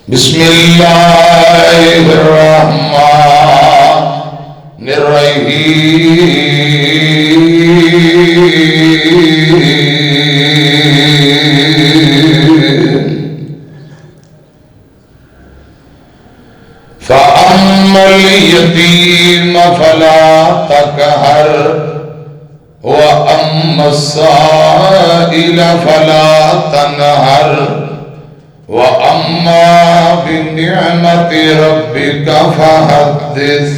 بسم اللہ الرحمن الرحیم فَأَمَّا الْيَتِيمَ فَلَا تَقْهَرْ وَأَمَّا السَّائِلَ فَلَا تَنْهَرْ وَأَمَّا بِنِعْمَةِ رَبِّكَ فَحَدِّثْ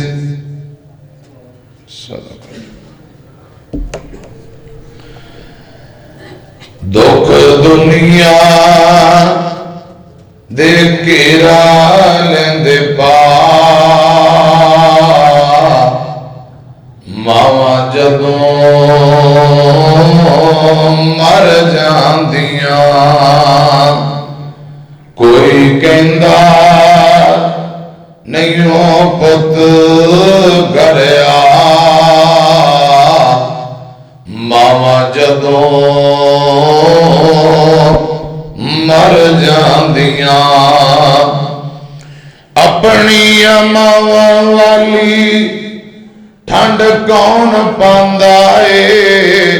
دکھ دنیا دے کیرا لیندے پا ماما جدوں مر جاندیاں کوئی کہندا نہیں پت گھر آ ماما جدوں مر جاندیاں اپنی ماواں والی ٹھنڈ کون پاندا اے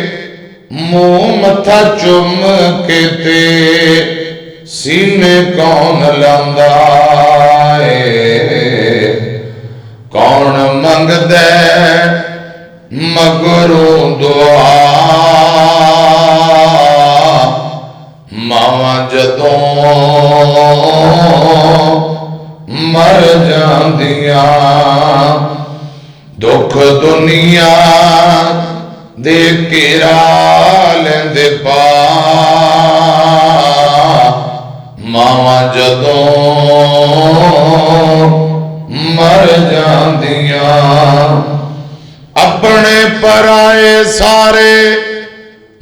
منہ متھا چم کے تے سینے کون لاندا اے کون منگ دے مگروں دعا ماواں جدوں مر جاندیاں دکھ دنیا دے کیرا لیندے پا ماواں جدوں مر جاندیاں اپنے پرائے سارے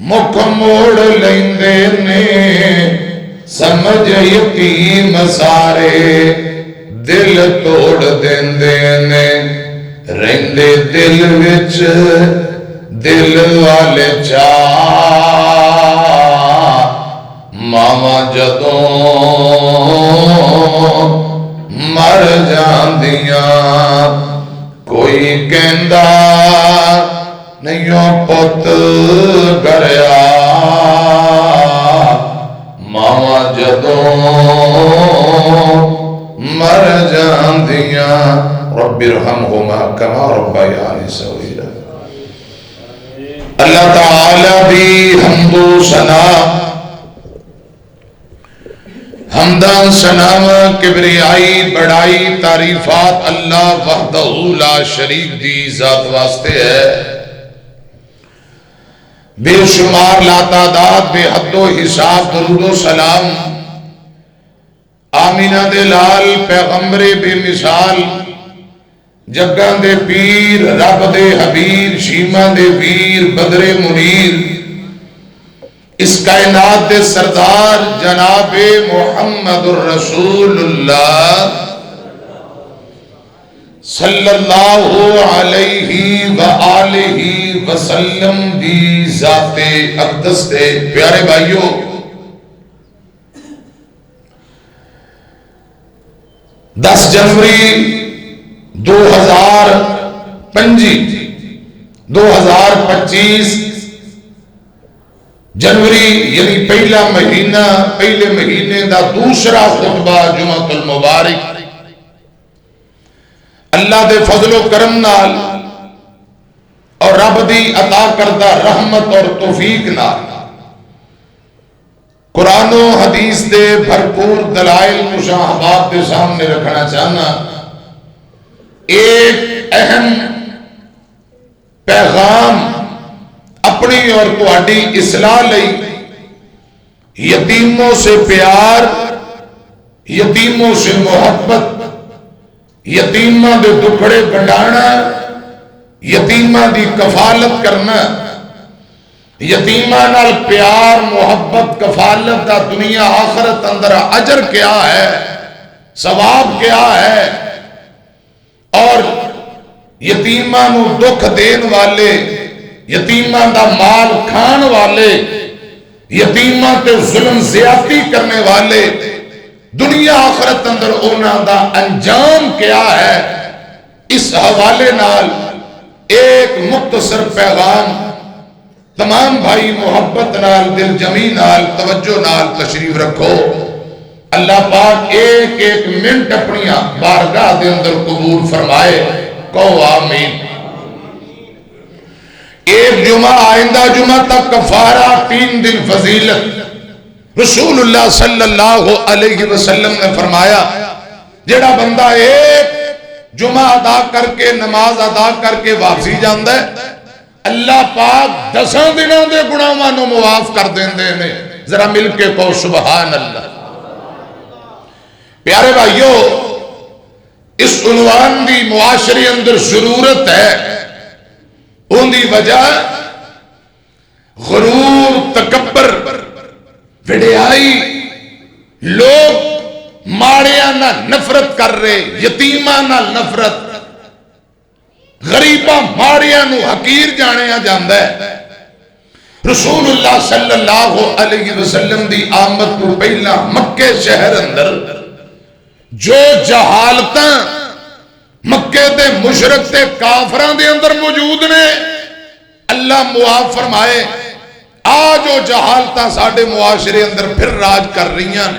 مکھ موڑ لیندے نے سمجھ یتیم سارے دل توڑ دیندے نے رہندے دل وچ دل والے چاہ ماما جدوں مر جاندیاں کوئی کہندا نہیں پت گھر آ ماما جدوں مر جاندیاں رب ارحمہما کما ربیانی صغیرا اللہ تعالی بھی حمد و ثنا حمدان سنام کبریائی بڑائی تعریفات اللہ وحدہ لا شریک دی ذات واسطے ہے بے شمار لا تعداد بے حد و حساب درود و سلام آمینہ دے لال پیغمبر بے مثال جگاں دے پیر رب دے حبیر شیمہ دے ویر بدر منیر اس کائنات دے سردار جناب محمد الرسول اللہ صلی اللہ علیہ وآلہ وسلم دی ذات اقدس دے پیارے بھائیوں 10 جنوری 2025 جنوری یعنی پہلا مہینہ پہلے مہینے دا دوسرا خطبہ جمعۃ المبارک اللہ دے فضل و کرم نال اور رب دی عطا کردہ رحمت اور توفیق نال قرآن و حدیث دے بھرپور دلائل مشاہدات دے سامنے رکھنا چاہنا ایک اہم پیغام اپنی اور تہاڈی اصلاح لئی یتیموں سے پیار یتیموں سے محبت یتیماں دے دکھڑے گنڈانا یتیماں دی کفالت کرنا یتیماں نال پیار محبت کفالت دا دنیا آخرت اندر اجر کیا ہے ثواب کیا ہے اور یتیماں نو دکھ دین والے یتیماں دا مال کھان والے یتیماں تے ظلم زیادتی کرنے والے دنیا آخرت اندر انہاں دا انجام کیا ہے، اس حوالے نال ایک مختصر پیغام تمام بھائی محبت نال دل جمی نال توجہ نال تشریف رکھو۔ اللہ پاک ایک ایک منٹ اپنی بارگاہ دے اندر قبول فرمائے، کہو آمین۔ ایک جمعہ آئندہ جمعہ تک کفارہ، 3 دن فضیلت۔ رسول اللہ صلی اللہ علیہ وسلم نے فرمایا جڑا بندہ ایک جمعہ ادا کر کے نماز ادا کر کے واپسی جاندہ ہے، اللہ پاک 10 دنوں دے گناہاں نو معاف کر دیندے نے۔ ذرا مل کے کہو سبحان اللہ۔ پیارے بھائیو، اس عنوان دی معاشرے اندر ضرورت ہے، ان دی وجہ غرور، تکبر، وڈیائی، لوگ ماڑیاں نہ نفرت کر رہے، یتیماں نہ نفرت، غریباں ماڑیاں نو حقیر جانے جاندہ ہے۔ رسول اللہ صلی اللہ علیہ وسلم دی آمد کو پہلا مکے شہر اندر جو جہالتاں مکے دے مشرک تے کافران دے اندر موجود نے، اللہ معاف فرمائے آج وہ جہالتاں ساڑھے معاشرے اندر پھر راج کر رہی ہیں۔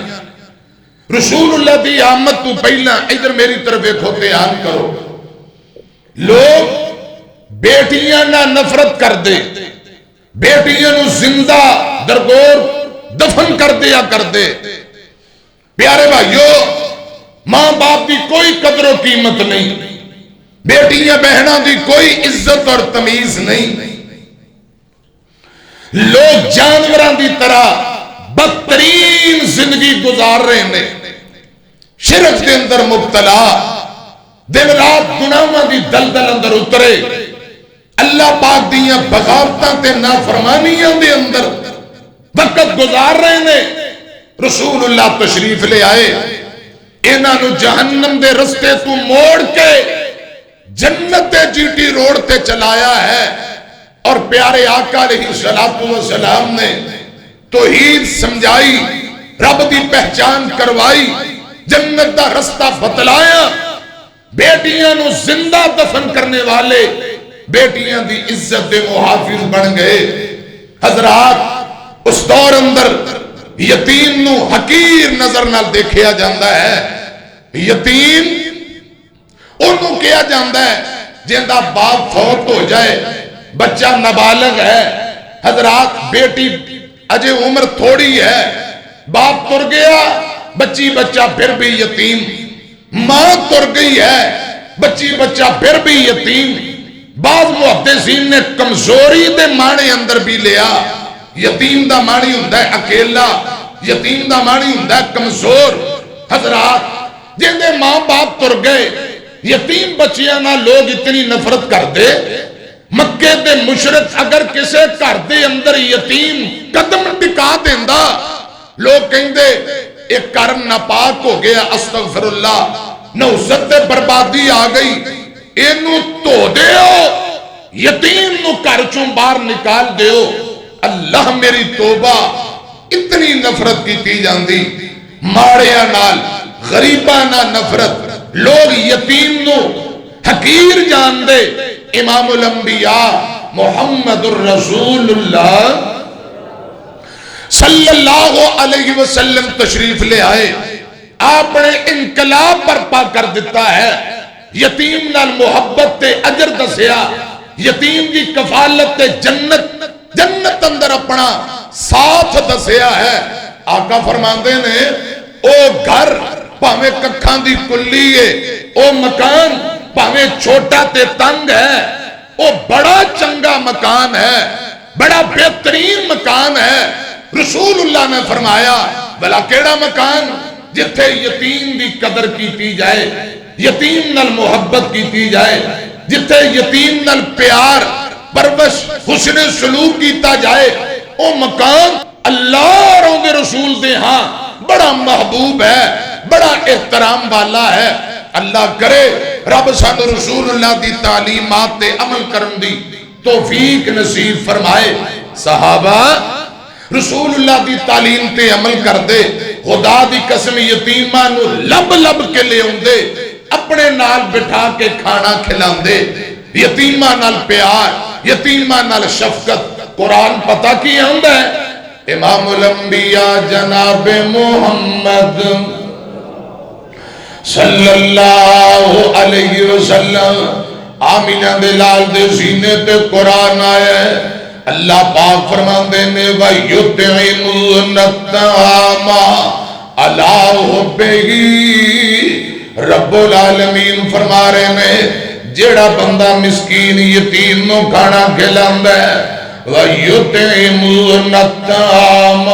رسول اللہ دی آمد تو پہلا ادھر میری طرف ایک ہوتے آن کرو، لوگ بیٹیاں نہ نفرت کر دے، بیٹیاں نو زندہ درگور دفن کر دیا کر دے۔ پیارے بھائیو، ماں باپ دی کوئی قدر و قیمت نہیں، بیٹیاں بہناں دی کوئی عزت اور تمیز نہیں، لوگ جانوراں دی طرح بدترین زندگی گزار رہے ہیں، شرک دے اندر مبتلا، دن رات گناہاں دی دلدل اندر اترے، اللہ پاک دیاں بغاوتاں تے نافرمانیاں دے اندر وقت گزار رہے ہیں۔ رسول اللہ تشریف لے آئے، انہاں نو جہنم دے رستے تو موڑ کے جنت جی ٹی روڈ تے چلایا ہے، اور پیارے آقا علیہ السلام نے توحید سمجھائی، رب دی پہچان کروائی، جنت دا رستہ بتلایا، بیٹیاں نو زندہ دفن کرنے والے بیٹیاں دی عزت دے محافظ بن گئے۔ حضرات، اس دور اندر یتیم نو حقیر نظر نال دیکھیا جاندہ ہے، یتیم انہوں کیا جاندہ ہے جندہ باپ فوت ہو جائے، بچہ نابالغ ہے۔ حضرات، بیٹی اجے عمر تھوڑی ہے، باپ تر گیا، بچی بچہ پھر بھی یتیم، ماں تر گئی ہے، بچی بچہ پھر بھی یتیم۔ بعض محدثین نے کمزوری دے معنی اندر بھی لیا، یتیم دا معنی ہوندہ ہے اکیلا، یتیم دا معنی ہوندہ ہے کمزور۔ حضرات، جن دے ماں باپ تر گئے، یتیم بچیاں نہ لوگ اتنی نفرت کر دے، مکے دے مشرک اگر کسے کر دے اندر یتیم قدم ٹکا دیندہ، لوگ کہیں دے ایک کرم ناپاک ہو گیا، استغفر اللہ، نوزت بربادی آ گئی، اینو تو دیو، یتیم نو کرچوں بار نکال دیو۔ اللہ میری توبہ، اتنی نفرت کی تی جاندی، ماڑیاں نال غریباں نال نفرت، لوگ یتیم نو حقیر جان دے۔ امام الانبیاء محمد الرسول اللہ صلی اللہ علیہ وسلم تشریف لے آئے، آپ نے انقلاب برپا کر دیتا ہے، یتیم نال محبت تے اجر دسیا، یتیم کی کفالت تے جنت اندر اپنا ساتھ دسیا ہے۔ آقا فرماندے نے او گھر پاویں ککھاں دی کلی ہے، او مکان پاویں چھوٹا تے تنگ ہے، او بڑا چنگا مکان ہے، بڑا بہترین مکان ہے۔ رسول اللہ نے فرمایا بلا کیڑا مکان جتھے یتیم دی قدر کیتی جائے، یتیم نال محبت کیتی جائے، جتھے یتیم نال پیار پرورش حسن سلوک کیتا جائے، او مکان اللہ اور ان کے رسول دے ہاں بڑا محبوب ہے، بڑا احترام والا ہے۔ اللہ کرے رب سانو رسول اللہ دی تعلیمات تے عمل کرن دی توفیق نصیب فرمائے۔ صحابہ رسول اللہ دی تعلیم تے عمل کر دے، خدا دی قسم یتیماں نو لب لب کے لے اوندے اپنے نال بٹھا کے کھانا کھلاندے یتیماں نال پیار یتیماں نال شفقت قرآن پتہ کی آندا ہے امام الانبیاء جناب محمد صلی اللہ علیہ وسلم آمینہ دے لال دے سینے تے قرآن آیا ہے اللہ پاک فرماندے نے وَيُطْعِمُونَ الطَّعَامَ عَلَىٰ حُبِّهِ رب العالمین فرما رہے نے جیڑا بندہ مسکین یتیم نو کھانا کھلاندا ہے وَيُطْعِمُونَ الطَّعَامَ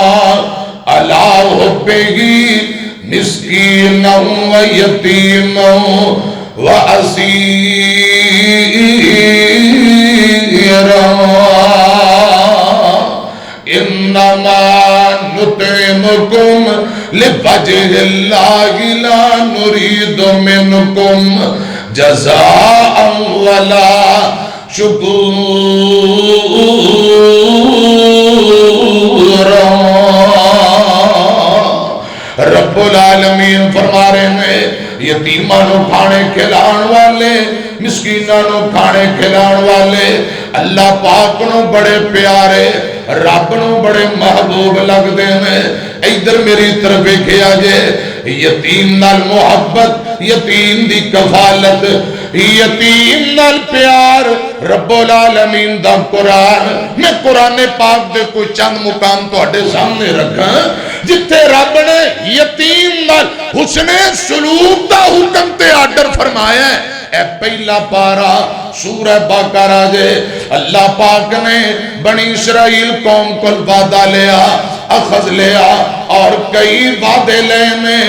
عَلَىٰ حُبِّهِ مسکینا ویتیما واسیرا انما نطعمکم لوجہ اللہ لا نرید منکم جزاء ولا رب العالمین فرما رہے ہیں یتیماں نو کھانے کھلان والے مسکیناں نو کھانے کھلان والے اللہ پاک نو بڑے پیارے رب نو بڑے محبوب لگ دے میں ادھر میری طرف کیا جے یتیم نال محبت یتیم دی کفالت یتیم نال پیار رب العالمین دا قرآن میں قرآن پاک دے کوئی چند مقام تو اڈے سامنے رکھا جتے رب نے یتیم نال حسن سلوک دا حکم تے آڈر فرمایا ہے اے پہلا پارا سورہ بقرہ جے اللہ پاک نے بنی اسرائیل قوم کو وعدہ لیا اخذ لیا اور کئی وعدے لینے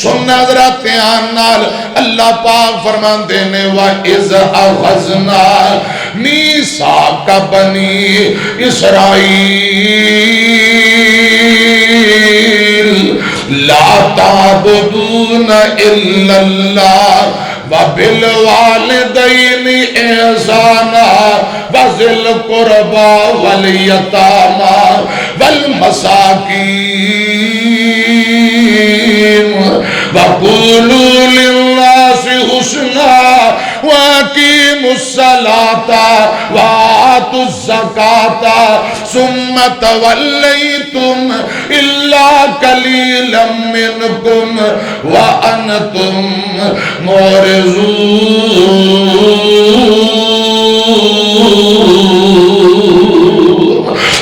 سننا ذرا تیان نال اللہ پاک فرمان دینے وَإِذْ أَخَذْنَا مِيثَاقَ بَنِي إِسْرَائِيلَ لَا تَعْبُدُونَ إِلَّا اللَّهَ وَبِالْوَالِدَيْنِ إِحْسَانًا وَذِي الْقُرْبَى وَالْيَتَامَى وَالْمَسَاكِينِ وَقُولُوا لِلنَّاسِ حُسْنًا وَأَقِيمُوا الصَّلَاةَ وَآتُوا الزَّكَاةَ ثُمَّ تَوَلَّيْتُمْ إِلَّا قَلِيلًا مِّنكُمْ وَأَنْتُمْ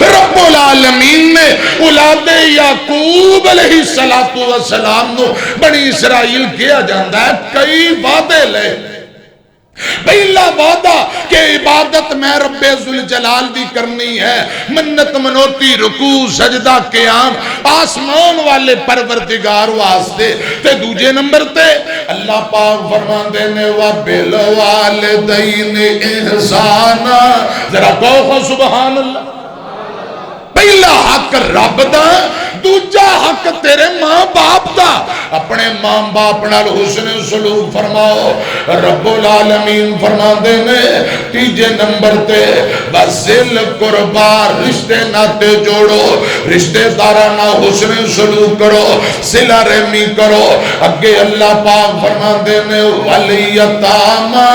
رب العالمین نے اولاد یعقوب علیہ السلام نو بنی اسرائیل کیا جاندہ ہے کئی وعدے لے پہلا وعدہ کہ عبادت میں رب ذوالجلال دی کرنی ہے منت منوتی رکوع سجدہ قیام آسمان والے پروردگار واسطے تے دوجے نمبر تے اللہ پاک فرمان دینے وَبِالْوَالِدَيْنِ إِحْسَانًا ذرا کہو سبحان اللہ پہلا حق رب دا دوجا حق تیرے ماں باپ دا اپنے ماں باپ نال حسن سلوک فرماؤ رب العالمین فرما دینے تیجے نمبر تے بذل قربا رشتے ناتے جوڑو رشتے دارانہ حسن سلوک کرو صلہ رحمی کرو اگے اللہ پاک فرما دینے والیتاما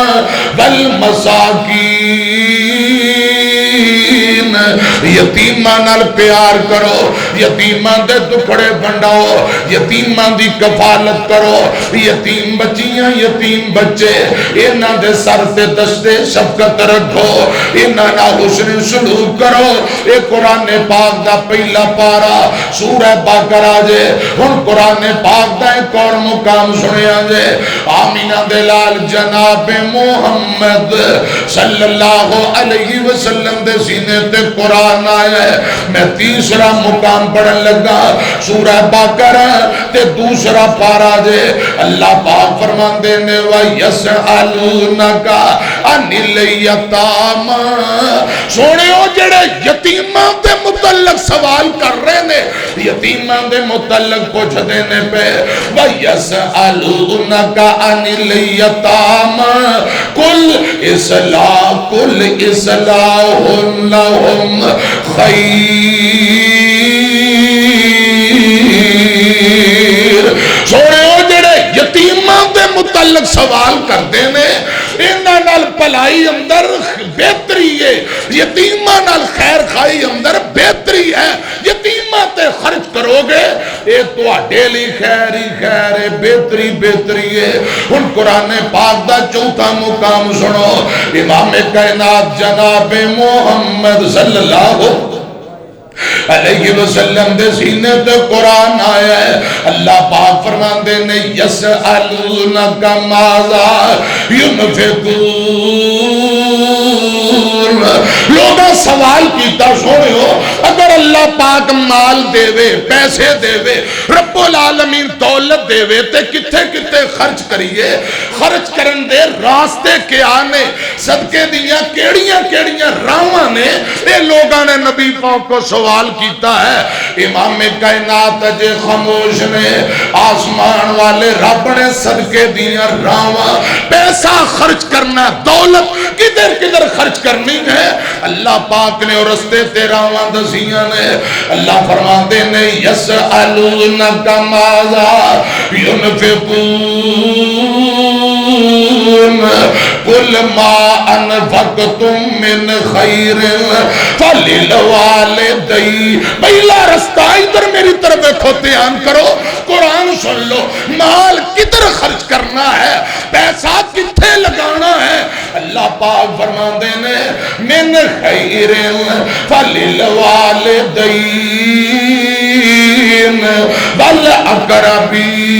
والمساکین یتیمان نال پیار کرو یتیمان دے دکھڑے بنڈاؤ یتیمان دی کفالت کرو یتیم بچیاں یتیم بچے انہاں دے سر تے دستے شفقت رکھو انہاں نال حسن سلوک کرو اے قرآن پاک دا پہلا پارا سورہ بقرہ جے ہن قرآن پاک دا ایک اور مقام سنیا جے آمینہ دے لال جناب محمد صلی اللہ علیہ وسلم دے سینے تے قرآن آیا ہے میں تیسرا مقام پڑھن لگا سورہ بقرہ تے دوسرا پارا جے اللہ پاک فرمان دینے وَيَسْأَلُونَكَ عَنِ الْيَتَامَى سونے ہو جڑے یتیمان دے متعلق سوال کر رہے نے یتیمان دے متعلق پوچھ دینے پہ وَيَسْأَلُونَكَ عَنِ الْيَتَامَى قُلْ إِصْلَاحٌ لَهُمْ خَيْرٌ متعلق سوال کرتے ہیں انہاں نال بھلائی اندر بہتری ہے، یتیماں نال خیر خائی اندر بہتری ہے، یتیماں تے خرچ کرو گے اے تواڈے لئی خیر ہی خیر ہے، بہتری بہتری ہے۔ ہن قرآن پاک دا چوتھا مقام سنو، امام کائنات جناب محمد صلی اللہ علیہ وسلم دے سینے تے قرآن آیا ہے، اللہ پاک فرماندے نے یسألونک ماذا ينفقون، لوگاں سوال کیتا سوڑیو اگر اللہ پاک مال دے وے، پیسے دے وے، رب العالمین دولت دے وے تے کتے کتے خرچ کریے، خرچ کرن دے راستے کیا نے، صدقے دیاں کیڑیاں کیڑیاں راواں نے، اے لوگاں نے نبی پاک کو سوال کیتا ہے۔ امام کائنات جے خاموش نے، آسمان والے رب نے صدقے دیاں راواں، پیسہ خرچ کرنا، دولت کدھر کدھر خرچ کرنی ہے، اللہ پاک نے اور رستے تے راواں دسیاں نے۔ اللہ فرماتے نے یسألونک ماذا ينفقون قل ما انفقتم من خیر فللوالدین، پہلا رستہ ادھر میری طرف دیکھو، دھیان کرو، قرآن سن لو، مال کدھر خرچ کرنا ہے، پیسہ کتھے لگانا ہے، اللہ پاک فرماندے نے من خیر فللوالدین والاقربین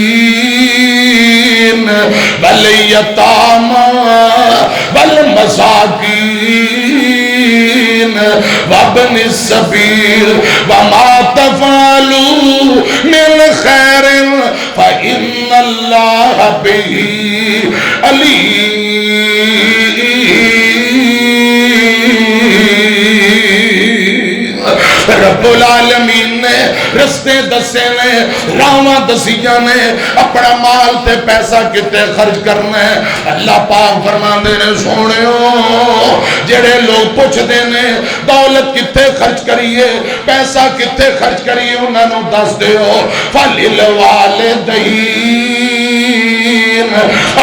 والیتامی والمساکین وابن السبیل وما تفعلوا من خیر فإن اللہ بہ علیم۔ رب العالمین نے رستے دسے نے، راواں دسیاں نے، اپنا مال تے پیسہ کتے خرچ کرنا ہے۔ اللہ پاک فرماندے نے سونیو جڑے لوگ پوچھ دے نے دولت کتے خرچ کریے، پیسہ کتے خرچ کریے، انہاں نو دس دیو فللوالدین،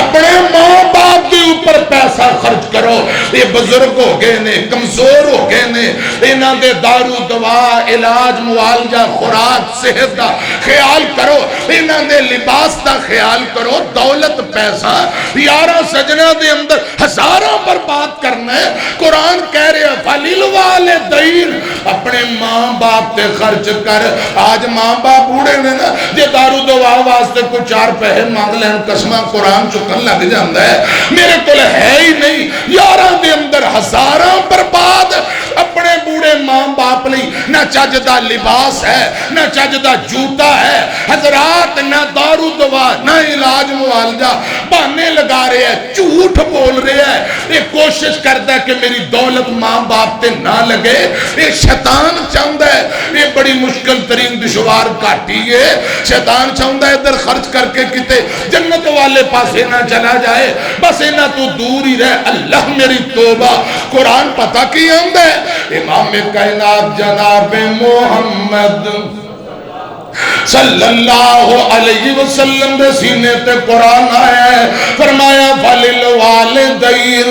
اپنے ماں باپ کے اوپر پیسہ خرچ کرو۔ یہ بزرگ ہو گئے نے، کمزور ہو گئے نے، انہاں دے دارو دوا علاج معالجہ خوراک صحت دا خیال کرو، انہاں دے لباس دا خیال کرو۔ دولت پیسہ یارہ سجنہ دے اندر ہزاروں برباد کرنا ہے۔ قرآن کہہ رہے فللوالدین، اپنے ماں باپ تے خرچ کر۔ آج ماں باپ بوڑھے نے نا جے دارو دوا واسطے کو چار پیسے مانگ لین قسمہ قرآن چکن لگ جاندہ ہے، میرے کول ہے ہی نہیں، یارہ دے اندر ہزاراں برباد۔ اپنے بوڑھے ماں باپ لئی نہ چجدہ لباس ہے، نہ چجدہ جوتا ہے، حضرات نہ دارو دوا نہ علاج معالجہ، بہانے لگا رہے ہیں، جھوٹ بول رہے ہیں۔ یہ کوشش کرتا ہے کہ میری دولت ماں باپ تے نہ لگے، یہ شیطان چاہتا ہے، یہ بڑی مشکل ترین دشوار کاٹی ہے۔ شیطان چاہتا ہے ادھر خرچ کر کے کتے جنت والے پاسے نہ چلا جائے، بس نہ تو دور ہی رہ۔ اللہ میری توبہ، قرآن پتہ کی آمد ہے، امام کائنات جناب محمد صلی اللہ علیہ وسلم دے سینے تے قرآن آیا ہے، فرمایا فللوالدین،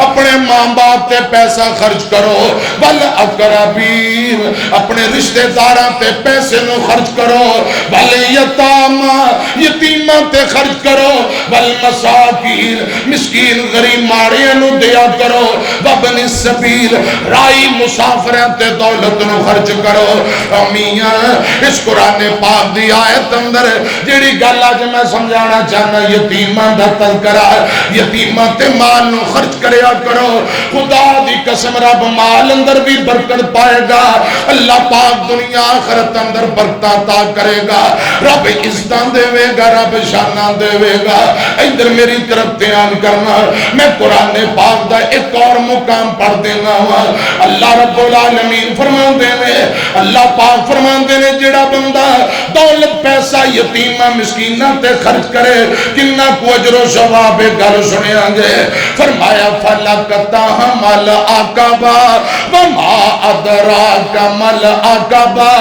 اپنے ماں باپ تے پیسہ خرچ کرو، والاقربین، اپنے رشتہ داراں تے پیسے نو خرچ کرو، والیتامی، یتیماں تے خرچ کرو، والمساکین، مسکین غریب ماڑیاں نو دیا کرو، وابن السبیل، رائی مسافراں تے دولت نو خرچ کرو۔ میاں اس قرآن پاک دی آیت اندر جیڑی گل آج میں سمجھانا چاہنا، یتیماں دا تذکرہ، یتیماں تے مال نو خرچ کریا کرو۔ خدا دی قسم رب مال اندر بھی برکت پائے گا، اللہ پاک دنیا آخرت اندر برکت عطا کرے گا، رب عزتاں دے گا، رب شاناں دے گا۔ ادھر میری طرف دھیان کرنا، میں قرآن پاک دا ایک اور مقام پڑھ دینا ہوا۔ اللہ رب العالمین فرماندے نے، اللہ پاک فرماندے نے جڑا بندہ دولت پیسہ یتیمہ مسکینہ تے خرچ کرے کنہ کو اجر و ثواب گل سنیا گے۔ فرمایا فَلَقْتَحَمَ الْعَقَبَةَ وَمَا أَدْرَاكَ مَا الْعَقَبَةُ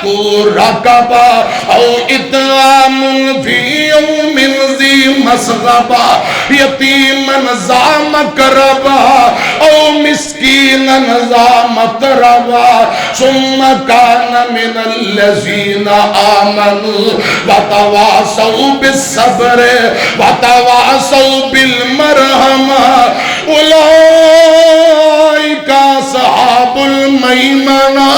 فَكُّ رَقَبَةٍ أَوْ إِطْعَامٌ فِي يَوْمٍ ذِي مَسْغَبَةٍ يَتِيمًا ذَا مَقْرَبَةٍ أَوْ مِسْكِينًا ذَا مَتْرَبَةٍ ثُمَّ كَانَ مِنَ الَّذِينَ آمَنُوا وَتَوَاصَوْا بِالصَّبْرِ وَتَوَاصَوْا بِالْمَرْحَمَةِ اولئک اصحاب المیمنہ۔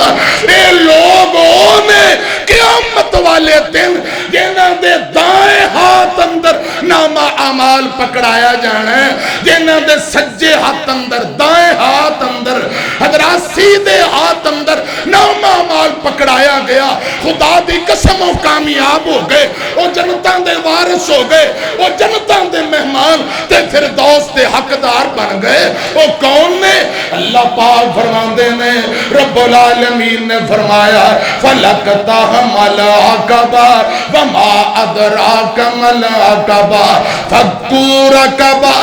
یہ لوگوں نے قیامت والے دن جنہاں دے دائیں ہاتھ اندر نامہ اعمال پکڑایا جانا ہے، جنہاں دے سجے ہاتھ اندر، دائیں ہاتھ اندر، حضرات سیدھے ہاتھ اندر نامہ اعمال پکڑایا گیا۔ خدا دی قسم وہ کامیاب ہو گئے، وہ جنتاں دے وارث ہو گئے، وہ جنتاں دے مہمان تے فردوس دے حقدار بن گئے۔ وہ کون نے؟ اللہ پاک فرماندے نے، رب العالمین نے فرمایا فَلَقْتَحَمَ الْعَقَبَةَ وَمَا أَدْرَاكَ مَا الْعَقَبَةُ فَكُّ رَقَبَةٍ۔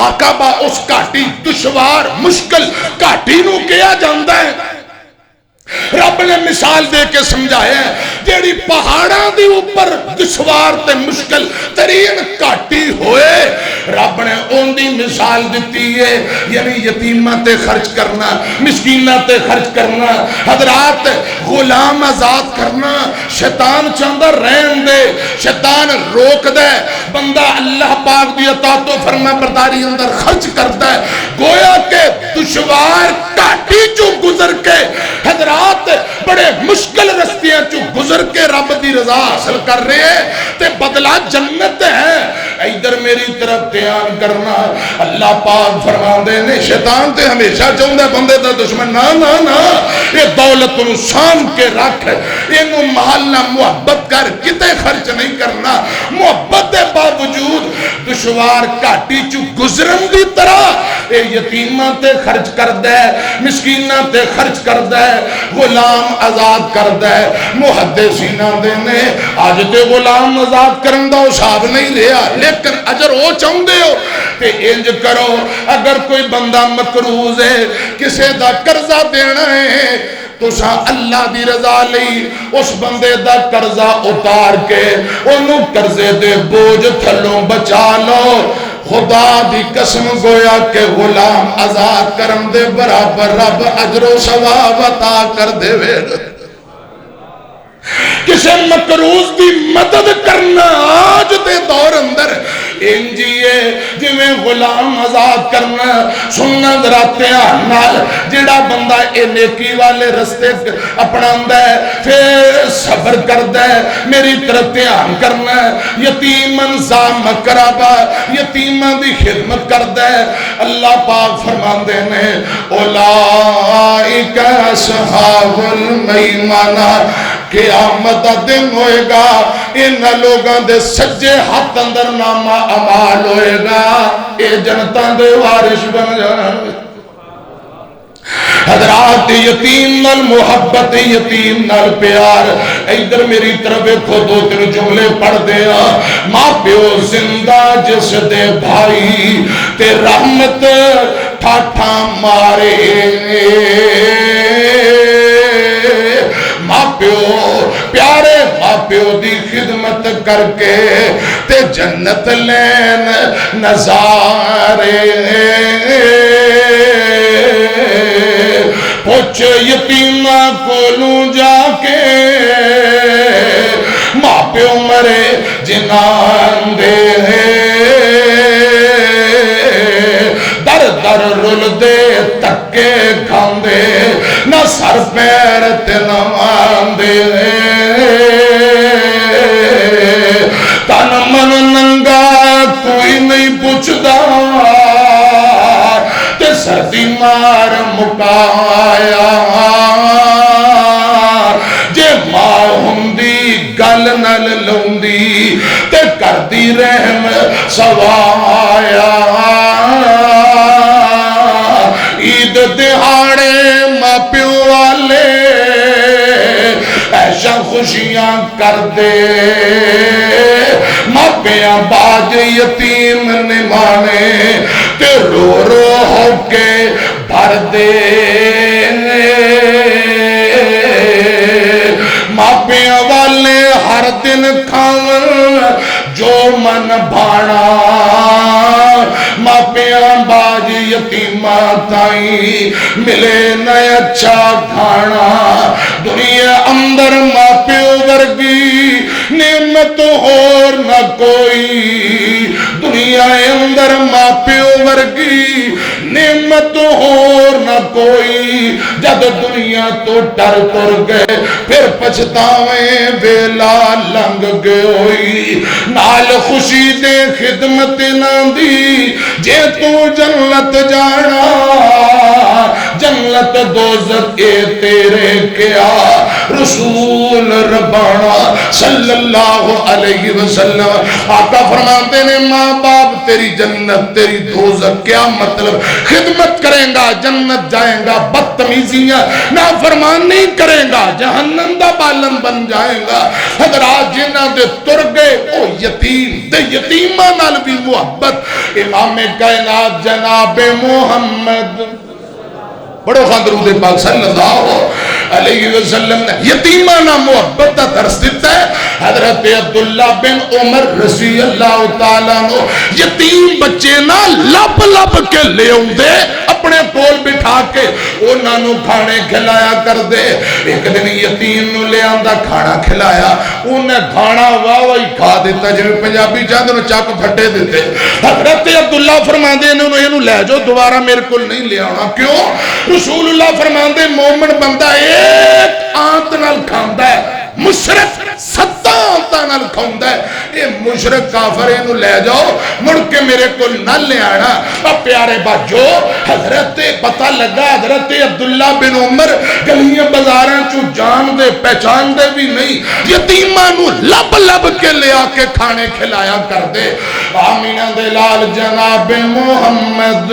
عقبہ اس کاٹی دشوار مشکل کاٹی نو کیا جاندا ہے۔ رب نے مثال دے کے سمجھایا ہے، جیڑی پہاڑاں دی اوپر دشوار تے مشکل ترین کاٹی ہوئے، رب نے ان دی مثال دیتی ہے، یعنی یتیمہ تے خرچ کرنا، مسکینہ تے خرچ کرنا، حضرات غلام آزاد کرنا۔ شیطان چاندہ رہن دے، شیطان روک دے، بندہ اللہ پاک دی اطاعت و فرما برداری اندر خرچ کرتا ہے، گویا کہ دشوار کاٹی جو گزر کے حضرات بڑے مشکل رستیاں چو گزر کے رب دی رضا حاصل کر رہے ہیں تے بدلہ جنت ہے۔ ادھر میری طرف دھیان کرنا، اللہ پاک فرماندے نے شیطان تے ہمیشہ چاہتا ہے بندے دا دشمن، نا نا نا، یہ دولت نسان کے رکھ، انہوں محل نہ محبت کر، کتے خرچ نہیں کرنا، محبت دے باوجود دشوار کاٹی چو گزرن دی طرح اے یتیمہ تے خرچ کر دے، مسکینہ تے خرچ کر دے، غلام آزاد کر دے۔ محدثینہ دے نے آج تے غلام آزاد کرن دا صاحب نہیں رہا، لیکن اجر ہو چاہندے ہو تے انج کرو، اگر کوئی بندہ مقروض ہے، کسے دا قرضہ دینا ہے، تو سا اللہ دی رضا لئی اس بندے دا قرضہ اتار کے انہوں قرضے دے بوجھ تھلوں بچا لو۔ خدا دی قسم گویا کہ غلام آزاد کرم دے برابر رب اجر و ثواب عطا کر دے ویڈ۔ کسے مقروض دی مدد کرنا آج دے دور اندر انجیے جو میں غلام آزاد کرنا سننا دراتے نال جڑا بندہ اے نیکی والے رستے اپنا اندہ ہے پھر صبر کردہ ہے میری طرف دھیان کرنا یتیمن ذا مقربہ یتیمن دی خدمت کردہ ہے۔ اللہ پاک فرمان دینے اولائک اصحاب المیمنہ قیامت دن ہوئے گا ان لوگاں دے سجے ہاتھ اندر نامہ امال ہوئے گا اے جنتاں دے وارث بن جان۔ حضرات یتیم نال محبت یتیم نال پیار ادھر میری طرف ایکھو دو تین جملے پڑھ دیا۔ ماں پیو زندہ جس دے بھائی تے رحمت ٹھاٹھا مارے ماں پیو پیارے ماں پیو دی خدمت کر کے تے جنت لین نظارے پوچھ یتیمہ کولوں جا کے ماں پیو مرے جنان دے در در رل دے تکے کھاندے نہ سر پیر تے نہ ماندے تن من ننگا کوئی نہیں پوچھدا تے سردی مار مکایا جے ماں ہوندی گل نل لوندی تے کردی رحم سوایا عید دہاڑے ماں پیو والے ایسا خوشیاں کر دے ماں پیاں باج یتیم نمانے تے رو رو ہو کے بھر دے من بھانا ماپیاں باج یتیمہ تائیں ملے نہ اچھا کھانا دنیا اندر ماپیوں ورگی نعمت اور نہ کوئی دنیا اندر ماپیوں ورگی نعمت اور نہ کوئی جب دنیا تو ڈر تر گئے پھر پچھتاویں ویلا لنگ گئے ہوئی نال خوشی دے خدمت نہ دی جے تو جنت جانا جنت دوزخ اے تیرے کیا رسول ربانا صلی اللہ علیہ وسلم آقا فرماتے نے ماں باپ تیری جنت تیری دوزخ کیا مطلب خدمت کریں گا جنت جائیں گا بدتمیزیاں نافرمانی کریں گا جہنم دا بالن بن جائیں گا حضرات جنہ دے تر گئے او یتیم دے یتیمہ نال بھی محبت امام کائنات جناب محمد بڑو خان درود پاک صلی اللہ علیہ وسلم نے یتیمہ نہ محبت دا درس دیتا ہے حضرت عبداللہ بن عمر رضی اللہ تعالیٰ عنہ یتیم بچے نہ لب لب کے لے ہوں دے اپنے کول بٹھا کے انہاں نو کھانے کھلایا کر دے ایک دن یتیم نو لے آندہ کھانا کھلایا انہیں کھانا واوی کھا دیتا جنہیں پنجابی چاہتے انہوں چاک پھٹے دیتے حضرت عبداللہ فرما دے انہوں لے جو دوبارہ میرے کول نہیں لے آنا کیوں رسول اللہ فرمان دے مومن بندہ ایک آنت نال کھاندہ ہے مشرک ستہ آنتہ نال کھاندہ ہے یہ مشرک کافر انہوں لے جاؤ مڑ کے میرے کو نہ لے آنا اب پیارے بات جو حضرت پتہ لگا حضرت عبداللہ بن عمر گلیاں بزاریں چو جان دے پہچان دے بھی نہیں یتیمہ نو لب لب کے لے آ کے کھانے کھلایا کر دے آمینہ دلال جناب محمد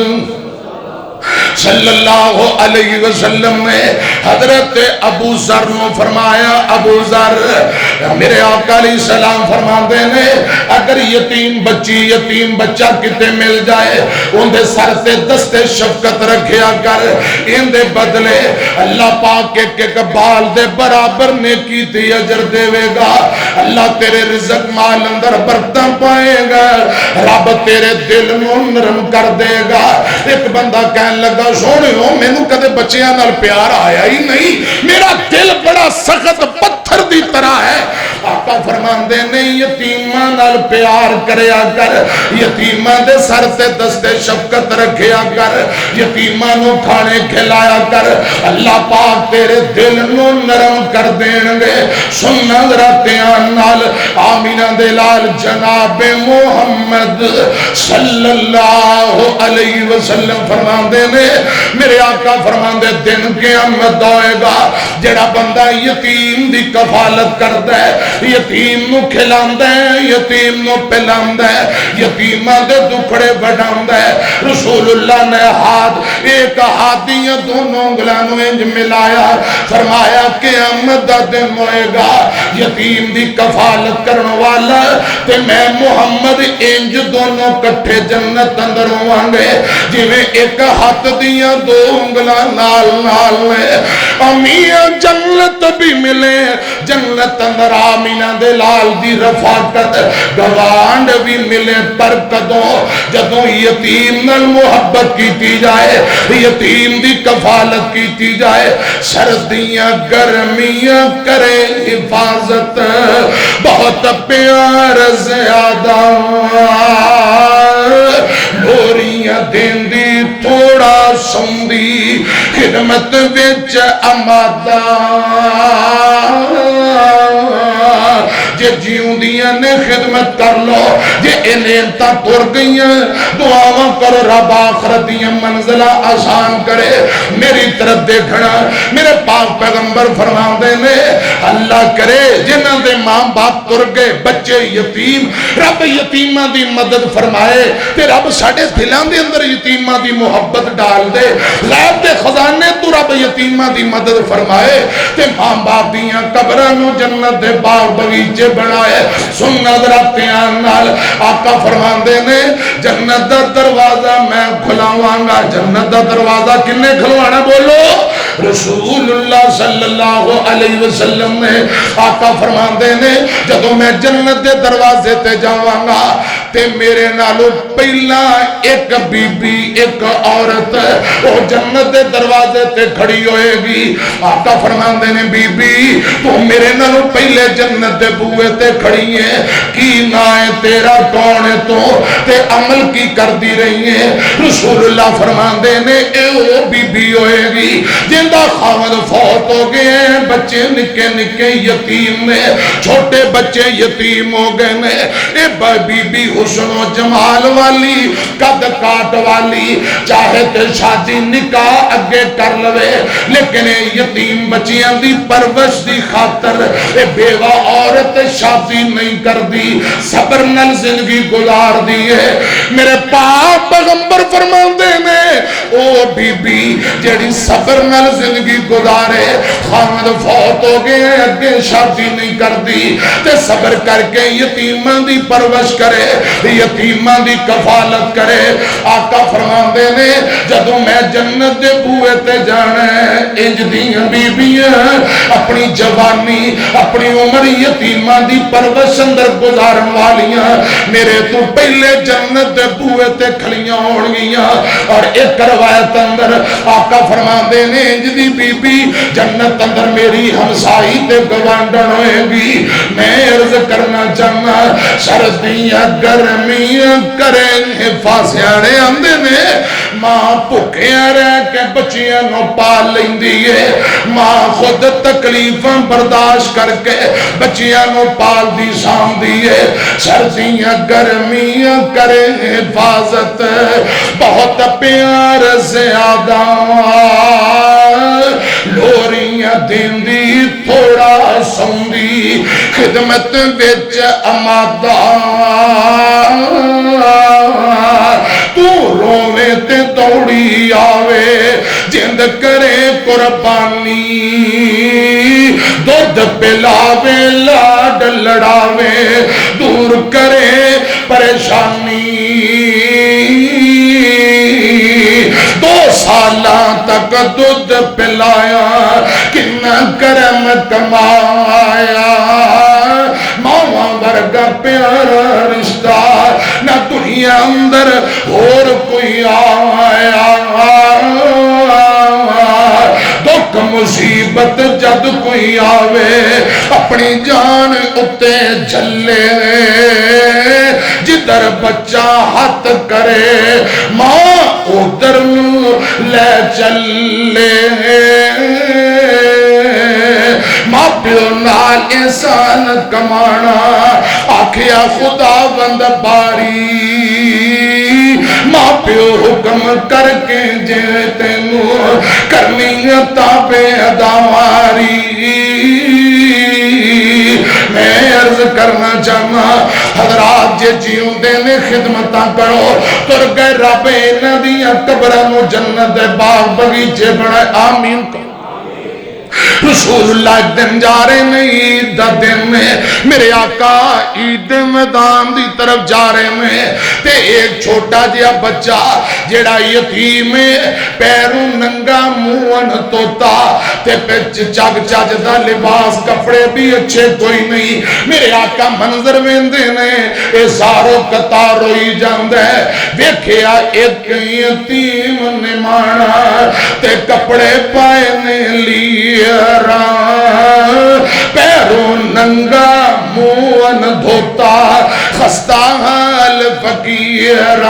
صلی اللہ علیہ وسلم نے حضرت ابو ذر نے فرمایا ابو ذر میرے آقا علیہ السلام فرماندے نے اگر یتیم بچی یتیم بچہ کتے مل جائے ان دے سر تے دستے شفقت رکھیا کر ان دے بدلے اللہ پاک کے بال دے برابر نیکی تی اجر دے گا اللہ تیرے رزق مال اندر برکتاں پائے گا رب تیرے دل نو نرم کر دے گا ایک بندہ کہنے لگا سونے ہو میں نو کدے بچیاں نال پیار آیا ہی نہیں میرا دل بڑا سخت پتھر دی طرح ہے آقا فرمان دے نہیں یتیمہ نال پیار کریا کر یتیمہ دے سر تے دستے شفقت رکھیا کر یتیمہ نو کھانے کھلایا کر اللہ پاک تیرے دل نو نرم کر دین گے سننا راتیاں نال آمینہ دلال جناب محمد صلی اللہ علیہ وسلم فرمان دے نے میرے آقا فرمان دے دن قیامت ہوئے گا جڑا بندہ یتیم دی کفالت کرتا ہے یتیم نو کھلاندہ ہے یتیم نو پلاندہ ہے یتیمہ دے دکھڑے بڑھاندہ ہے رسول اللہ نے ہاتھ ایک ہاتھیاں دونوں انگلانوں انج ملایا فرمایا قیامت دا دن ہوئے گا یتیم دی کفالت کرنے والا تے میں محمد انج دونوں کٹھے جنت اندر ہوانگے جویں ایک ہاتھ دیاں دو انگلاں نال نال میں امیاں جنت بھی ملے جنت اندر آمینہ دلال دی رفاقت گوانڈ بھی ملے پر قدوں جدوں یتیم نال محبت کی جائے یتیم دی کفالت کی جائے سردیاں گرمیاں کرے حفاظت بہت پیار زیادہ بوریاں دین دی تھوڑا سندی خدمت وچ امادہ جے جیوں دیاں نے خدمت کر لو جے انہیں تا پور گئیاں دعاواں کر رب آخرتیاں منزلہ آسان کرے میری طرف دیکھنا میرے پاک پیغمبر فرمان دے نے اللہ کرے جنہ دے ماں باپ تر گئے بچے یتیم رب یتیمہ دی مدد فرمائے تے رب ساڑھے دلان دے اندر یتیمہ دی محبت ڈال دے غیب دے خزانے تو رب یتیمہ دی مدد فرمائے تے ماں باپ دیاں قبرانو جنت دے باغ بغیچے بنائے سننا دراتیاں نال آقا فرمان دے نے جنت دا دروازہ میں کھلاواں گا جنت دا دروازہ کنے کھلوانا بولو رسول اللہ صلی اللہ علیہ وسلم نے آقا فرماندے نے جدوں میں جنت دے دروازے تے جاواں گا تے میرے نالوں پہلا ایک بی بی ایک عورت وہ جنت دے دروازے تے کھڑی ہوئے گی. آقا فرماندے نے بی بی تو میرے نالوں پہلے جنت دے بوئے تے کھڑی ہے کی نا ہے تیرا کون ہے تو تے عمل کی کر دی رہی ہے. رسول اللہ فرماندے نے اے وہ بی بی ہوئے گی جن دا خاوند فوت ہو گئے ہیں بچے نکے نکے یتیم نے چھوٹے بچے یتیم ہو گئے نے. اے بی بی حسن و جمال والی قد کاٹ والی چاہے تے شادی نکاح اگے کر لوے لیکن یتیم بچیاں دی پرورش دی خاطر اے بیوہ عورت شادی نہیں کر دی صبر نال زندگی گزار دی ہے. میرے پاک پیغمبر فرماندے نے او بی بی جیڑی صبر نال زندگی گزارے خاوند فوت ہو گئے ہیں اگے شادی نہیں کر دی تے صبر کر کے یتیماں دی پرورش کرے یتیماں دی کفالت کرے. آقا فرماندے نے جدوں میں جنت دے بوئے تے جانا ہے انج دیاں بیبیاں اپنی جوانی اپنی عمر یتیماں دی پرورش اندر گزارن والیاں میرے تو پہلے جنت دے بوئے تے کھلیاں ہون گیاں. اور ایک روایت اندر آقا فرماندے نے انج دی بی بی جنت اندر میری ہمسائی تے گوانڈن ہوئے گی. میں عرض کرنا چاہنا سردیاں گرمیاں کریں حفاظیانے آندے نے ماں بھکیاں رہ کے بچیاں نو پال لیندی ہے ماں خود تکلیفاں برداشت کر کے بچیاں نو پال دی سام دی ہے. سردیاں گرمیاں کریں حفاظت بہت پیار زیادہ لوریاں دین دی تھوڑا سوندی خدمت وچ امادہ تو روے تے دوڑی آوے جند کرے قربانی دودھ پلاوے لاڈ لڑاوے دور کرے پریشانی 2 سالاں تک دودھ پلایا کنا کرم کمایا ماما ورگا پیارا رشتہ نہ دنیا اندر اور کوئی آیا. دکھ مصیبت جد کوئی آوے اپنی جان اتے جھلے جدھر بچہ ہاتھ کرے ماں ادھر لے چلے. ماں پیو نال انسان کمانا آکھیا خدا بند باری ماں پیو حکم کر کے جے تینوں کرنی تابے داواری. میں عرض کرنا چاہنا حضرات جے جیوں دینے خدمتاں کرو تر گئے رب انہاں دیاں قبراں نو جنت دے باغ بغیچے بنائے آمین کرو. رسول اللہ ایک دن جا رہے ہیں عید دا دن میں میرے آقا عید میدان دی طرف جا رہے ہیں تے ایک چھوٹا جیا بچہ جیڑا یتیم پیروں ننگا موہن توتا تے پچ چگ چج دا لباس کپڑے بھی اچھے کوئی نہیں. میرے آقا منظر ویندے نے اے سارو قطار ہوئی جاندے ویکھیا ایک یتیم نمانا تے کپڑے پائے نے لیے پیروں ننگا موہن دھوتا خستہ حال فقیر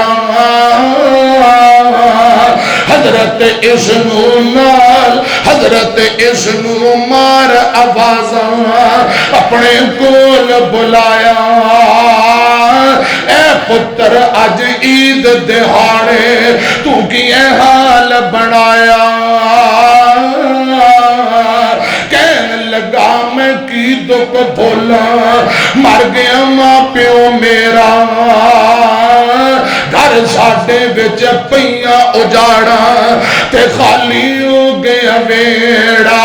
حضرت اشنو نال حضرت اشنو مار آوازاں اپنے کول بلایا اے پتر اج عید دہاڑے تو کی حال بنایا. لگا میں کی دکھ بھولا مر گیا ماں پیو میرا گھر ساڈے وچ پئیاں اجاڑا تے خالی ہو گیا ویڑا.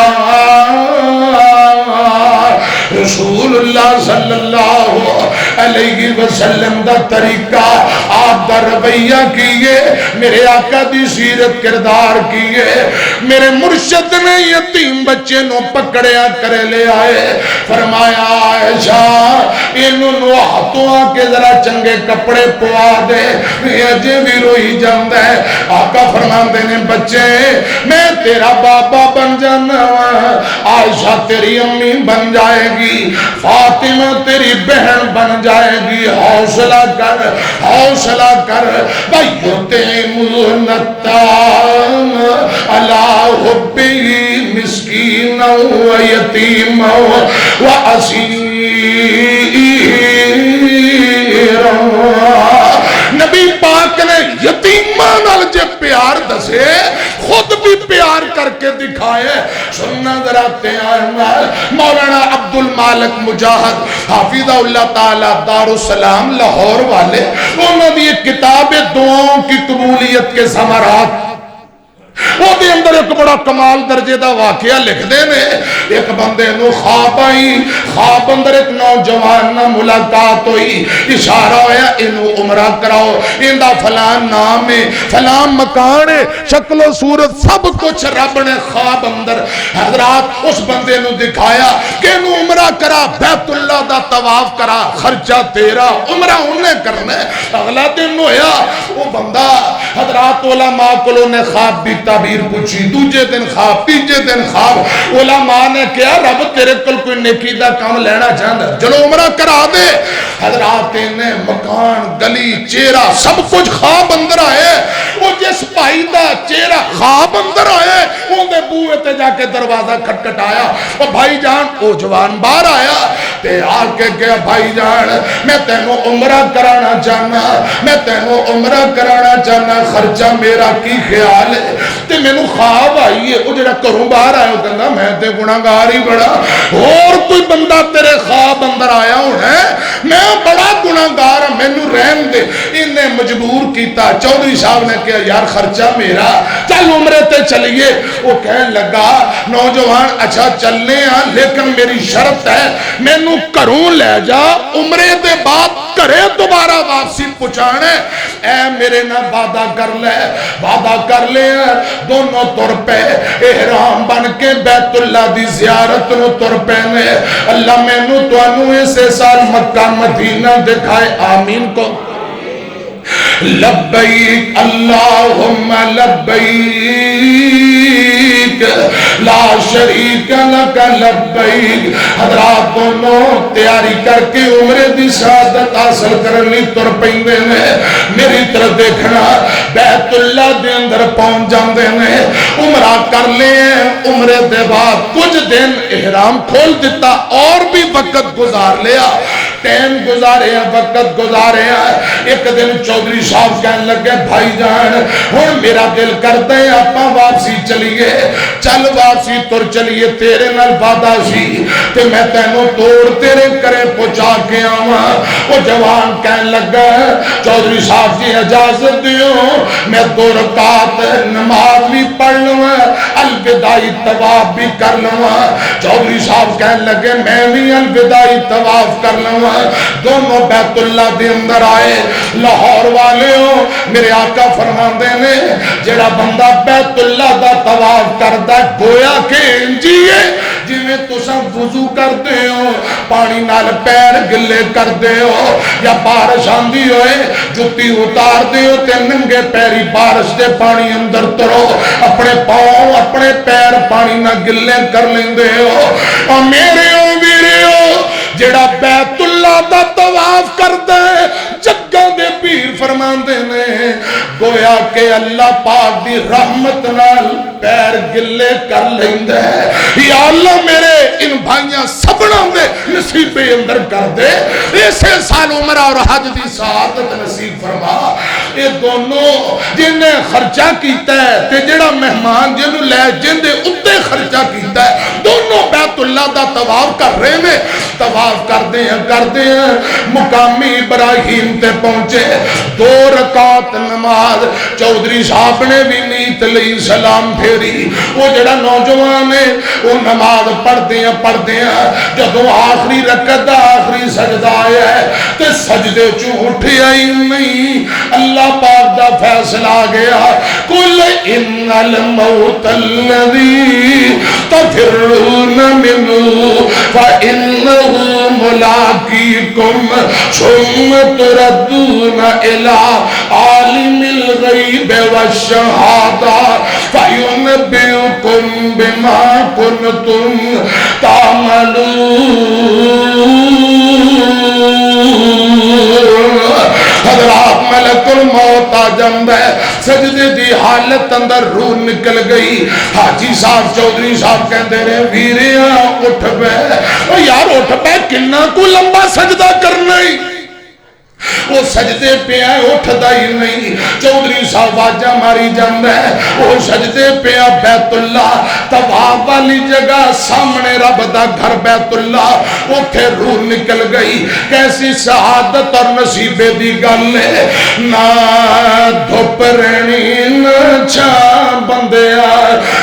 رسول اللہ صلی اللہ علیہ وسلم دا طریقہ آپ دا رویہ کیے، میرے آقا دی سیرت کردار کیے. میرے مرشد نے یتیم بچے نو پکڑیا کرے لے آئے، فرمایا عائشہ انہوں نو ہاتھوں آکے ذرا چنگے کپڑے پوا دے، یہ اجے بھی روئی جاندہ ہے. آقا فرمان دینے بچے میں تیرا بابا بن جانا، عائشہ تیری امی بن جائے گی، فاطمہ تیری بہن بن جائے گی. حوصلہ کر حوصلہ کر. وَيُطْعِمُونَ الطَّعَامَ عَلَىٰ حُبِّهِ مِسْكِينًا وَيَتِيمًا وَأَسِيرًا. نبی پاک نے یتیماں نال جے پیار دسے، خود بھی پیار کر کے دکھائے. سننا ذرا تیار. مولانا عبد المالک مجاہد حافظہ اللہ تعالی دارالسلام لاہور والے، انہوں نے ایک کتاب دعاؤں کی قبولیت کے ثمرات، وہ دے اندر ایک بڑا کمال درجے دا واقعہ لکھ دے نے. ایک بندے نو خواب آئی، خواب اندر ایک نوجوان نہ ملاقات ہوئی، اشارہ ہویا انو عمرہ کراؤ، اندہ فلان نام ہے، فلان مکان ہے، شکل و صورت سب کچھ رب نے خواب اندر حضرات اس بندے نو دکھایا کہ انو عمرہ کرا، بیت اللہ دا طواف کرا، خرچہ تیرا، عمرہ انہیں کرنا ہے. اگلا دن ہویا وہ بندہ حضرات علماء کلوں نے خواب بھی تعبیر پوچھی، دوجے دن خواب، تیجے دن خواب. علماء نے کیا رب تیرے کل کوئی نیکی دا کام لینا چاہتا، چلو عمرہ کرا دے. حضرات نے مکان گلی چہرہ سب کچھ خواب اندر آئے. وہ جس بھائی دا چہرہ خواب اندر آئے وہ دے بوئے تے جا کے دروازہ کھٹکھٹایا. وہ بھائی جان او جوان باہر آیا تے آ کے گیا، بھائی جان میں تینوں عمرہ کرانا چاہنا، میں تینوں عمرہ کرانا چاہنا، خرچہ میرا کی خیال ہے. تے میں نو خواب آئی ہے، وہ جڑا کروں باہر آیا کہنا میں تے گناہگار ہی بڑا، اور کوئی بندہ تیرے خواب اندر آیا ہونا ہے، میں بڑا گناہگار ہوں، میں نو رحم دے. انہیں مجبور کیتا. چودھری صاحب نے کہا یار خرچہ میرا، چل عمرے تے چلیے. وہ کہنے لگا نوجوان اچھا چلنے ہیں لیکن میری شرط ہے میں نو کروں لے جا، عمرے دے بعد کرے دوبارہ واپسی پہنچانے. اے میرے نہ وعدہ کر لے، وعدہ کر لے. دونوں تر پہ احرام بن کے بیت اللہ دی زیارت نو تر پہ نے. اللہ میں نو تو انو اسے سال مکہ مدینہ دکھائے. آمین کو لبیک اللہم لبیک لا شریک لک لبیک. حضرات دونوں تیاری کر کے عمرے دی سعادت حاصل کرنی تر پیندے نے. میری طرف دیکھنا بیت اللہ دے اندر پہنچ جاندے نے، عمرہ کر لے. عمرے دے بعد کچھ دن احرام کھول دیتا اور بھی وقت گزار لیا، ٹائم گزارے ہیں، وقت گزارے ہیں. ایک دن چودھری صاحب کہنے لگے بھائی جان ہن میرا دل کرتا ہے آپاں واپسی چلیے. چل واپسی تر چلیے، تیرے نال وعدہ سی تے میں تینوں توڑ تیرے کرے پہنچا کے آواں. وہ جوان کہنے لگا چودھری صاحب جی اجازت دیو میں 2 رکعت نماز بھی پڑھ لوں، الوداعی طواف بھی کر لوں. چودھری صاحب کہنے لگے میں بھی الوداعی طواف کر لوں. دونوں بیت اللہ دے اندر آئے. لاہور والے ہو میرے آقا فرماندے نے جڑا بندہ بیت اللہ دا طواف کردا گویا کہ انجیے جی میں تساں وضو کرتے ہو، پانی نال پیر گلے کرتے ہو، یا بارش آندی ہوئے جتی اتار دے ہو تے ننگے پیری بارش دے پانی اندر ترو، اپنے پاؤں اپنے پیر پانی نہ گلے کر لیندے ہو. اور میرے ہو میرے ہو جڑا بیت اللہ دا طواف کردا ہے جگاں دے پیر فرماندے نے گویا کہ اللہ پاک دی رحمت نال پیر گلے کر لیندا ہے. یا اللہ میرے ان بھائیاں سبنا دے نصیبے اندر کر دے، اسے سال عمرہ اور حج دی سعادت نصیب فرما. یہ دونوں جن نے خرچہ کیتا ہے تے جڑا مہمان جنوں لے جن دے اتے خرچہ کیتا ہے، دونوں بیت اللہ دا طواف کر رہے ہیں. طواف کرتے ہیں مقامی ابراہیم تے پہنچے. 2 رکعت نماز چودھری صاحب نے بھی نیت لئی، سلام پھیری. وہ جڑا نوجوان ہے وہ نماز پڑھتے ہیں جدوں آخری رکعت دا آخری سجدہ آیا ہے تے سجدے چوں اٹھیا ہی نہیں. فیصلہ آ گیا قل ان الموت الذی تفرون منہ فإنہ ملاقیکم ثم تردون الی عالم الغیب والشہادہ فینبئکم بما کنتم تعملون۔ حضرات ملک الموت آ جاندہ ہے، سجدے دی حالت اندر روح نکل گئی۔ حاجی صاحب چودھری صاحب کہندے رہے ویریاں اٹھ بے، او یار اٹھ بے کنہ کو لمبا سجدہ کرنا ہی، وہ سجدے پہ آئے اٹھدا ہی نہیں۔ چودھری صاحب واجہ ماری جاندہ ہے، وہ سجدے پہ آئے بیت اللہ طواف والی جگہ سامنے رب دا گھر بیت اللہ، اٹھے روح نکل گئی۔ کیسی سعادت اور نصیبے دی گل ہے، نہ دھوپ رہنی نہ چھاں بندیا،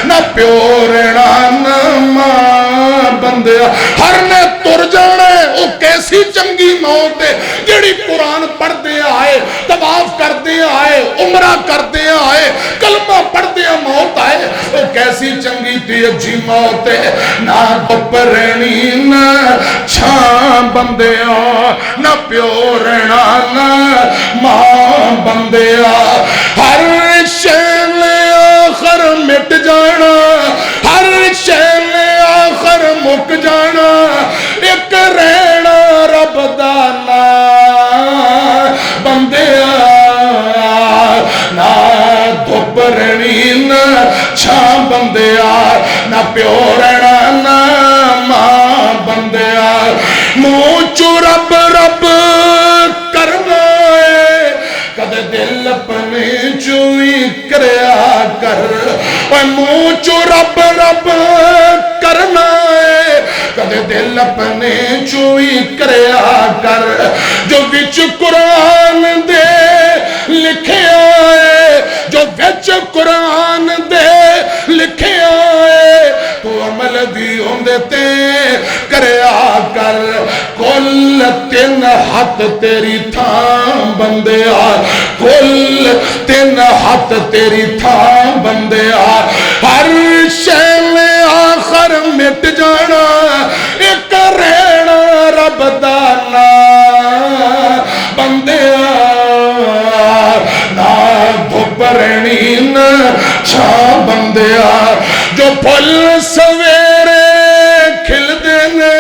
نہ پیو رہنا نہ ماں بندیا، ہر نے تر جانا ہے۔ وہ کیسی چنگی موت ہے جڑی قرآن پڑھتے آئے، طواف کرتے آئے، عمرہ کرتے آئے، کلمہ پڑھتے موت آئے۔ وہ کیسی چنگی تھی اچھی موت ہے، نہ دھوپ رہنی نہ چھاں بندیا، نہ پیو رہنا نہ ماں بندیا، ہر شے نے آخر مٹ جانا، ہر شے نے آخر مک جانا، ایک رہنا رب دا نام بندیا، نہ دھوپ رہنی نہ چھاں بندیا، نہ پیو رہنا نہ ماں بندیا، منہ چو رب رب کرنا ہے، کدے دل اپنے چوئی کریا کر، منہ چو رب رب کرنا ہے، کدے دل اپنے چوئی کریا کر، جو وچ قرآن دے لکھے آئے، جو وچ قرآن دے لکھے آئے، تو عمل دی ہوندے تے کریا کر، کل تین ہاتھ تیری تھاں بندیا، کل تین ہاتھ تیری تھاں بندیا، ہر شے نے آخر مٹ جانا، ایک رہنا رب دا نام بندیا، نہ دھوپ رہنی نہ چھاں بندیا، جو پھل سویرے کھل دینے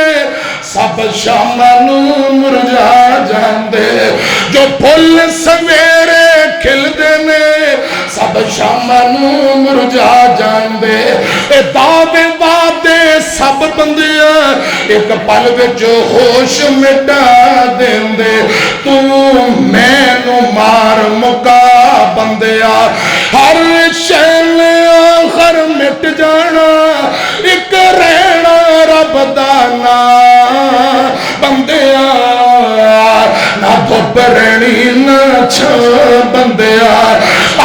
سب شامنو مرجا جاندے، جو پھل سویرے کھل دینے سب شامنو مرجا جاندے، اے دعوے وعدے سب بندیاں ایک پل وچ ہوش مٹا دیندے، تو میں نو مار مکا بندیا، ہر شے نے آخر مٹ جانا، ایک رہنا رب دا نام بندیا، نہ دھوپ رہنی نہ چھاں بندیا،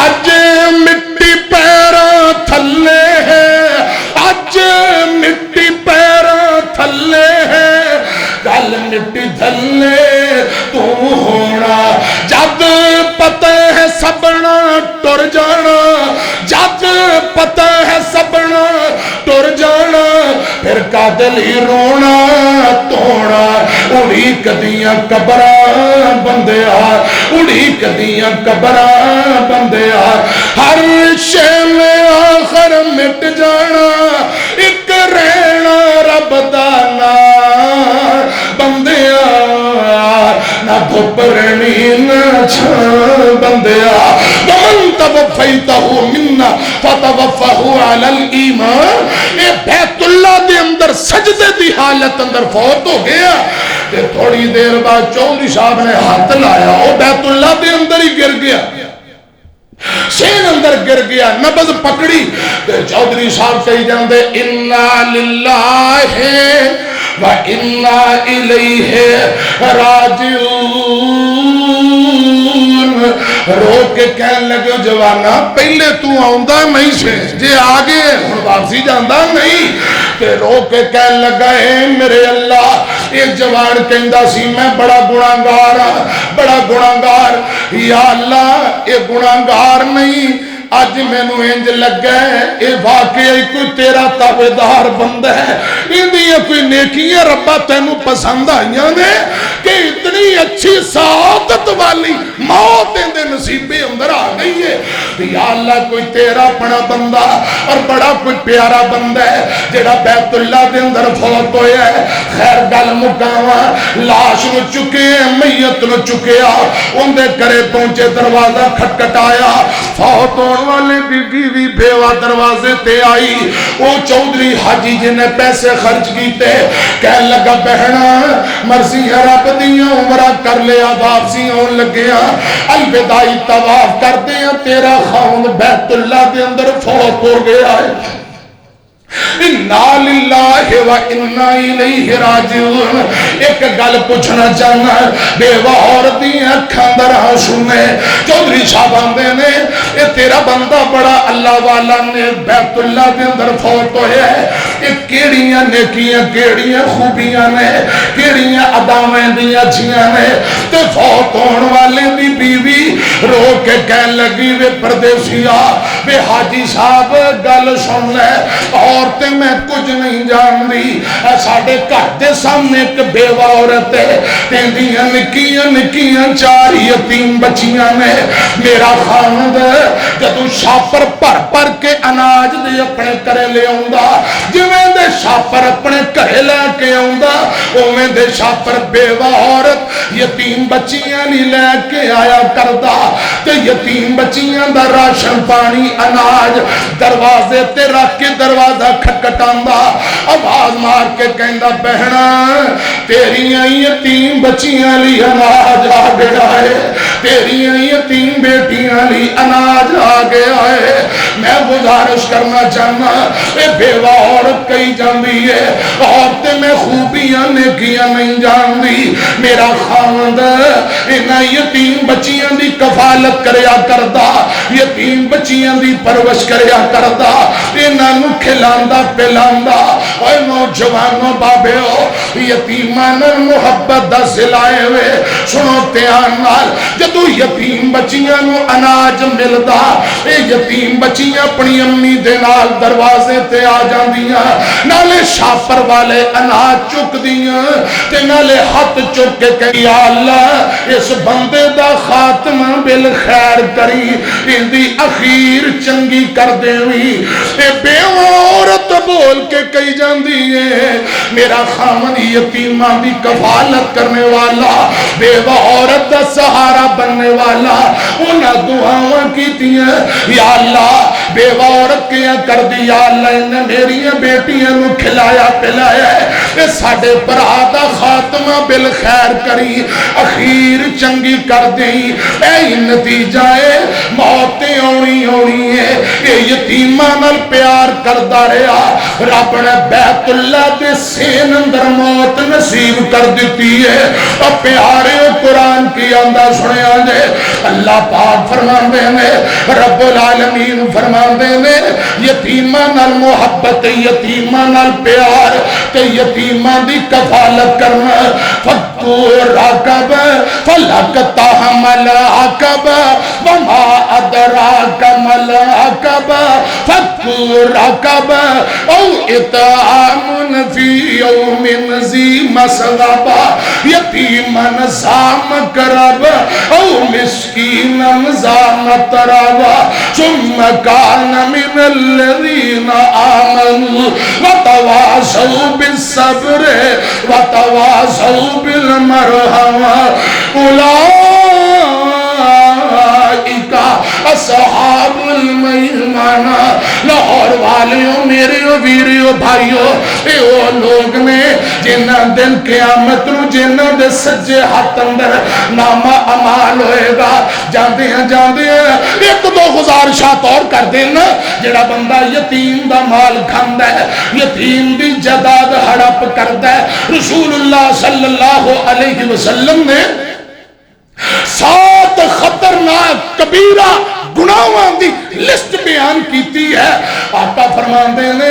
اج مٹی پیراں تھلے ہے، اج مٹی پیراں تھلے ہے، کل مٹی تھلے تو ہونا، جد پتہ ہے سبنا ٹر جانا، جد پتہ ہے سبنا ٹر جانا، پھر قاتل ہی رونا توڑا، اڑی کدیاں قبراں بندیا، اڑی کدیاں قبراں بندیا، ہر شے میں آخر مٹ جانا، ایک رہنا رب دا نام بندیا، نہ دھوپ رہنی نہ چھاں بندیا، ومن توفیتہ منا فتوفہ علی الایمان، اے بیت اللہ دے اندر سجدے دی حالت اندر فوت ہو گیا، تے تھوڑی دیر بعد چودھری صاحب نے ہاتھ لایا، وہ بیت اللہ دے اندر ہی گر گیا، سین اندر گر گیا، نبض پکڑی، تے چودھری صاحب کہی جاندے انا للہ و انا الیہ راجعون، رو کے کہنے لگے جوانا پہلے تو آؤندہ نہیں سے، جے آگے ہن واپسی جاندہ نہیں، تے رو کے کہنے لگا اے میرے اللہ، ایک جوان کہندہ سی میں بڑا گناہگار ہاں، بڑا گناہگار، یا اللہ یہ گناہگار نہیں، اج مینوں انج لگا ہے اے واقعی کوئی تیرا تابعدار بندہ ہے، اندیاں کوئی نیکیاں ربا تینوں پسند آئیاں نے کہ اتنی اچھی سعادت والی موت اندے نصیبے اندر آ گئی ہے۔ یا اللہ کوئی تیرا اپنا بندہ اور بڑا کوئی پیارا بندہ ہے جڑا بیت اللہ دے اندر فوت ہویا ہے، خیر گل مکاواں، لاش نو چکے میت نو چکیا، اندے کرے پہنچے، دروازہ کھٹکھٹایا، فوت ہون والے دی بیوی بیوہ دروازے تے آئی، وہ چودھری حاجی جی نے پیسے خرچ کیتے، کہنے لگا بہنا مرضی ہے رب دیاں عمرہ کر لیا، واپسی ہون لگیا، الوداعی طواف کر دیا، تیرا خاوند بیت اللہ دے اندر فوت ہو گیا ہے۔ اِنَّا لِلَّهِ وَإِنَّا إِلَيْهِ راجعون۔ ایک گل پوچھنا چاہنا بیوہ عورتیں کھاندر آنسونے، چودھری شاہ باندے نے اے تیرا بندہ بڑا اللہ والا نے بیت اللہ کے اندر فوت ہویا ہے، اے کیڑیاں نیکیاں کیڑیاں خوبیاں نے کیڑیاں ادامیں دیا جیاں نے، تے فوت ہون والے دی بیوی رو کے کہن لگی وے پردیسیا وے حاجی صاحب گل سن لے، عورتیں میں کچھ نہیں جان دی، ساڑھے گھر دے سامنے ایک بیوہ عورت ہے، تیندیاں نکیاں نکیاں چار یتیم بچیاں نے، میرا خاند جدو شاپر پر پر کے اناج دے اپنے کرے لے آؤندا، جویں دے شاپر اپنے کرے لے کے آؤندا، اویں دے شاپر بیوہ عورت یتیم بچیاں لی لے کے آیا کردا، تے یتیم بچیاں دا راشن پانی اناج دروازے تے رکھ کے دروازہ کھٹکھٹاندا، آواز مار کے کہندا بہنا تیریاں یتیم بچیاں لی اناج آ گیا ہے، تیریاں یتیم بیٹیاں لی اناج آ گیا ہے۔ میں گزارش کرنا چاہنا اے بیوہ عورت کئی جاندی ہے، عورتیں میں خوبیاں نیکیاں نہیں جاندی، میرا خاوند انہاں یتیم بچیاں دی کفالت کریا کردا، یتیم بچیاں دی پرورش کریا کردا، انہاں نو کھلاندا پلاندا۔ اے نوجوانوں بابیو یتیمان محبت دا سلائے ہوئے سنو تیان نال، جدو یتیم بچیاں نو اناج ملدا، اے یتیم بچیاں اپنی امی دے نال دروازے تے آ جاندیاں، نالے شاپر والے اناج چک دیاں تے نالے ہاتھ چک کے کہ یا اللہ اس بندے دا خاتمہ بالخیر کری، ان دی اخیر چنگی کر دے ہوئی۔ اے بیوہ عورت بول کے کہی جاندی ہے میرا خامن یتیمان دی کفالت کرنے والا، بیوہ عورت دا سہارا بننے والا، انہاں دعاواں کی دیا یا اللہ بیوہ عورت کیا کر دی، یا اللہ انہیں میری بیٹیاں نو کھلایا پلایا ہے، اے ساڑے پر آدھا خاتمہ بالخیر کری، اخیر چنگی کر دی، اے نتیجہ ہے موتیں ہونی ہونی ہے، اے یتیمان ال پیار کردہ رہا، رب نے بیت اللہ دے سین اندر موت نصیب کر دیتی ہے۔ اور پیارے قرآن کی اندہ سنے آجے اللہ پاک فرماندے نے، رب العالمین فرماندے نے یتیمان ال محبت یتیمان ال پیار تے یتیمان دی کفالت کرنا، فَتُّ رَقَبَ فَلَقْتَهَ مَلَعَقَبَ وَمَا أَدْرَاكَ مَلَعَقَبَ فَتُّ رَقَبَ او اطعام فی یوم ذی مسغبہ یتیمن ذا مقرب او مسکینا ذا متربہ ثم کان من الذین آمنوا وتواصوا بالصبر وتواصوا بالمرحمہ اصحاب المیمنہ۔ لاہور والیوں میرے ویریو بھائیو، اے وہ لوگ نے جنہ دن قیامت نو جنہ دے سجے ہاتھ اندر نامہ عمال ہوئے گا، جاندے ہیں ایک دو گزارشات اور کر دینا، جڑا بندہ یتیم دا مال کھاندا ہے، یتیم دی جداد ہڑپ کردا ہے، رسول اللہ صلی اللہ علیہ وسلم نے 7 خطرناک کبیرہ گناہوں دی لسٹ بیان کیتی ہے۔ آقا فرماندے نے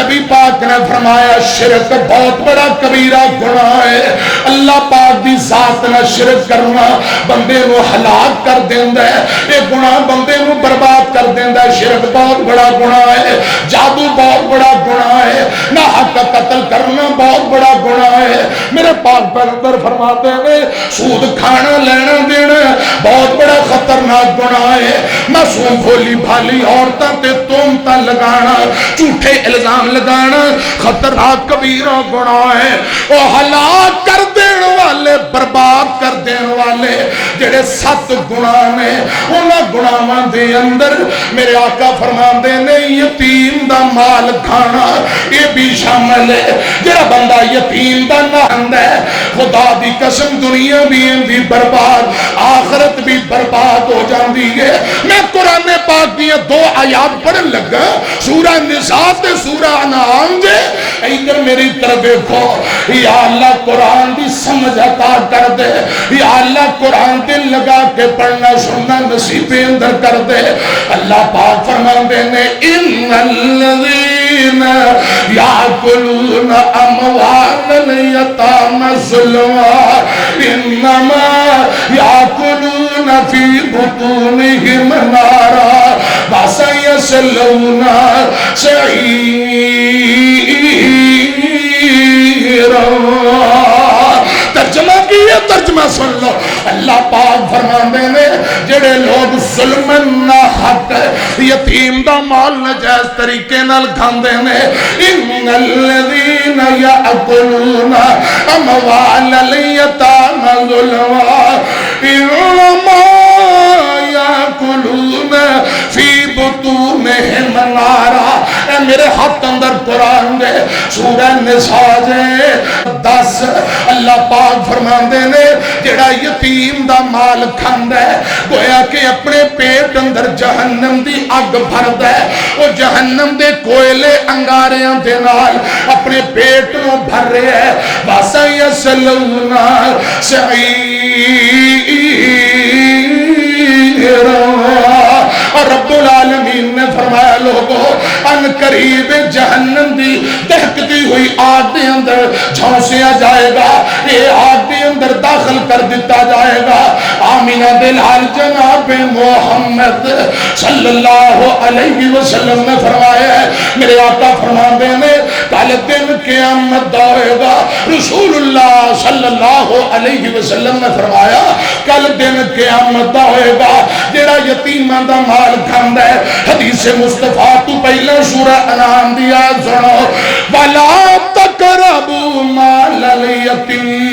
نبی پاک نے فرمایا شرک بہت بڑا کبیرہ گناہ ہے، اللہ پاک دی ذات نہ شرک کرنا بندے نو ہلاک کر دیندا ہے، یہ گناہ بندے نو برباد کر دیندا ہے، شرک بہت بڑا گناہ ہے، جادو بہت بڑا گناہ ہے، نہ حق قتل کرنا بہت بڑا گناہ ہے، میرے پاک پیغمبر فرماتے ہیں سود کھانا لینا دینا بہت بڑا خطرناک گناہ ہے، معصوم بھولی بھالی عورتاں تے تہمتاں لگانا جھوٹے الزام لگانا خطرناک کبیرہ گناہ ہے، وہ ہلاک کر دین والے برباد کر دین والے جڑے 7 گناہ نے انہاں گناہاں دے اندر میرے آقا فرماندے نے یتیم دا مال کھانا یہ بھی شامل ہے، جڑا بندہ یتیم دا نہند ہے خدا دی قسم دنیا بھی اندی برباد آخرت بھی برباد ہو جاندی ہے۔ میں قرآن پاک دی 2 آیات پڑھن لگا سورہ نساء تے سورہ انعام دے، ادھر میری طرف دیکھو، یا اللہ قرآن دی سمجھ عطا کر دے، یا اللہ قرآن دل لگا کے پڑھنا سننا نصیب اندر کر دے۔ اللہ پاک فرماندے نے ان الذین یاکلون اموال الیتامی ظلما انما یاکلون فی بطونہم نارا وسیصلون سعیرا۔ ترجمہ کیا ترجمہ سن لو، اللہ پاک فرماندے نے جڑے لوگ ظلمن نہ حق یتیم دا مال نجائز طریقے نال کھاندے نے ان الذین یاکلون اموال الیتامی ظلما انما یاکلون فی بطونہم نارا۔ اے میرے ہاتھ اندر قرآن دے سورہ نساء دے 10 اللہ پاک فرماندے نے جڑا یتیم دا مال کھاندا ہے گویا کہ اپنے پیٹ اندر جہنم دی اگ بھردا ہے، وہ جہنم دے کوئلے انگاریاں دے نال اپنے پیٹ نو بھر رہا ہے، وَسَيَصْلَوْنَ سَعِيرًا۔ اور رب العالمین نے فرمایا لوگو ان قریب جہنم دی دہکتی ہوئی آگ دے اندر جھونسیا جائے گا، یہ آگ دے اندر داخل کر دیتا جائے گا۔ آمینہ دلال جناب محمد صلی اللہ علیہ وسلم نے فرمایا ہے، میرے آقا فرماندے نے کل دن قیامت ہوئے گا، رسول اللہ صلی اللہ علیہ وسلم نے فرمایا کل دن قیامت ہوئے گا جڑا یتیمان دا مال کھاندا ہے۔ حدیث مصطفیٰ تو پہلا سورہ انعام دیا سنو، وَلَا تَقْرَبُوا مَالَ الْيَتِيمِ۔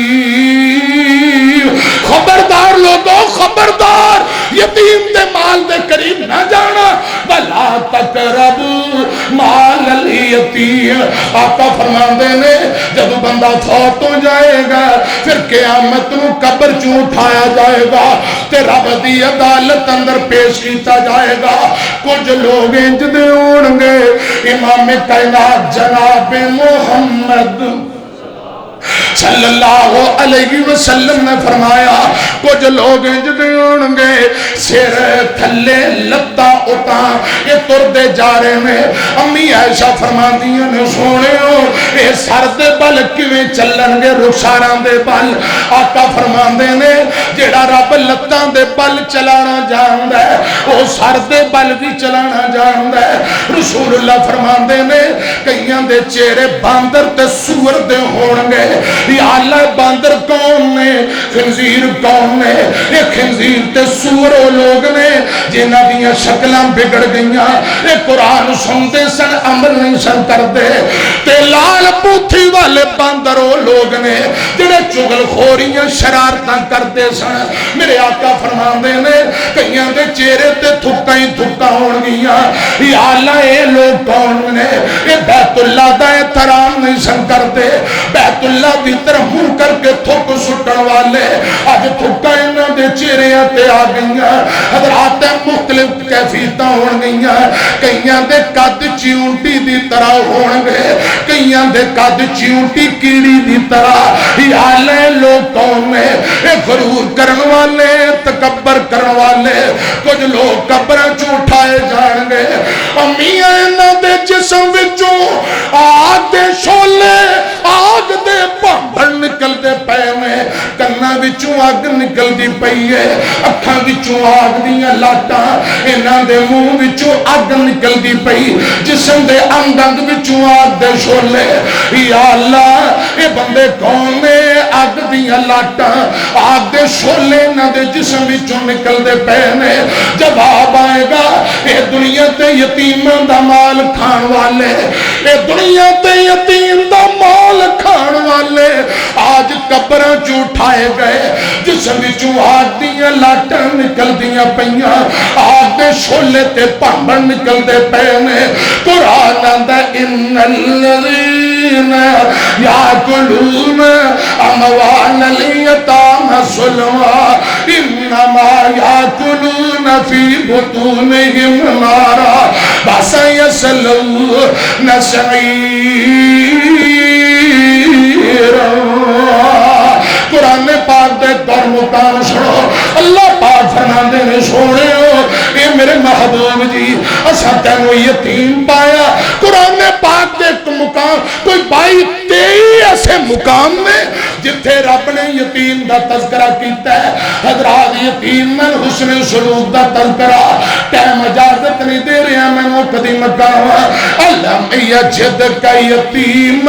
خبردار لوگوں خبردار، یتیم دے مال دے قریب نہ جانا، وَلَا تَقْرَبُوا مَالَ الْيَتِيمِ۔ آقا فرماندے نے جب بندہ فوت ہو جائے گا پھر قیامت نو قبر چوں اٹھایا جائے گا تے رب دی عدالت اندر پیش کیتا جائے گا۔ کچھ لوگ انج دے ہون گے امام کائنات جناب محمد صلی اللہ علیہ وسلم نے فرمایا کچھ لوگ انج دے ہون گے سر تھلے لتا اٹھا یہ تردے جا رہے ہیں۔ امی عائشہ فرماندیاں نے سونے ہو اے سر دے بل کیویں چلن گے رخساراں دے بل؟ آقا فرماندے نے جڑا رب لتاں دے بل چلانا جاندا ہے وہ سر دے بل بھی چلانا جاندا ہے۔ رسول اللہ فرماندے نے کئیاں دے چہرے باندر تے سور دے ہون گے، یا اللہ باندر کون نے خنزیر کون نے؟ یہ خنزیر تے سور وہ لوگ نے جنہ دیاں شکلاں بگڑ گئیاں، یہ قرآن سنتے سن عمل نہیں سن کردے، تے لال پوتھی والے باندر وہ لوگ نے جنہیں چگل خوریاں شرارتاں کردے سن۔ میرے آقا فرماندے نے کئیاں دے چہرے تے تھکاں ہی تھکاں ہون گیاں، یا اللہ یہ لوگ کون نے؟ یہ بیت اللہ دا احترام نہیں سن کردے، بیت اللہ دی طرح منہ کر کے تھک سٹن والے، آج تھکا انہاں دے چہرے تے آ گئیاں۔ حضرات مختلف کیفیتاں ہون گئیاں، کئیاں دے قد چیونٹی دی طرح ہون گے، کئیاں دے قد چیونٹی کیڑی دی طرح ہی آلے لوگ کون میں غرور کرن والے تکبر کرن والے کچھ لوگ قبراں چوں اٹھائے جان گے میاں انہاں دے جسم وچوں آگ دے شولے آگ دے بھانبڑ نکل دے پے میں کناں وچوں آگ نکل دی پئی ہے اکھاں وچوں آگ دیاں لاٹاں انہاں دے منہ وچوں آگ نکل دی پئی جسم دے انگ انگ وچوں آگ دے شولے یا اللہ اے بندے کون نے آگ دیاں لاٹاں آگ دے شولے انہاں دے جسم وچوں نکل دے پے نے جواب آئے گا اے دنیا تے یتیماں دا مال کھان والے اے دنیا تے یتیم دا مال کھان والے آج قبراں چوں اٹھائے گئے جسم وچوں آگ دیاں لاٹاں نکل دیاں پیاں آگ دے شولے تے بھانبڑ نکل دے پے نے قرآن آندا ان الذین یاکلون اموال الیتامی ظلما انما یاکلون فی بطونہم نارا وسیصلون سعیرا قرآن پاک دے در مقام سنو اللہ پاک فرماندے نے سونے ہو اے میرے محبوب جی اسا تینوں یتیم پایا قرآن پاک دے مقام کوئی 22-23 ایسے مقام میں جتھے رب نے یتیم دا تذکرہ کیتا ہے حضرات یتیم میں حسن سلوک دا تذکرہ ٹائم اجازت نہیں دے رہا میں وہ کدی مقام اللہ یجد کا یتیم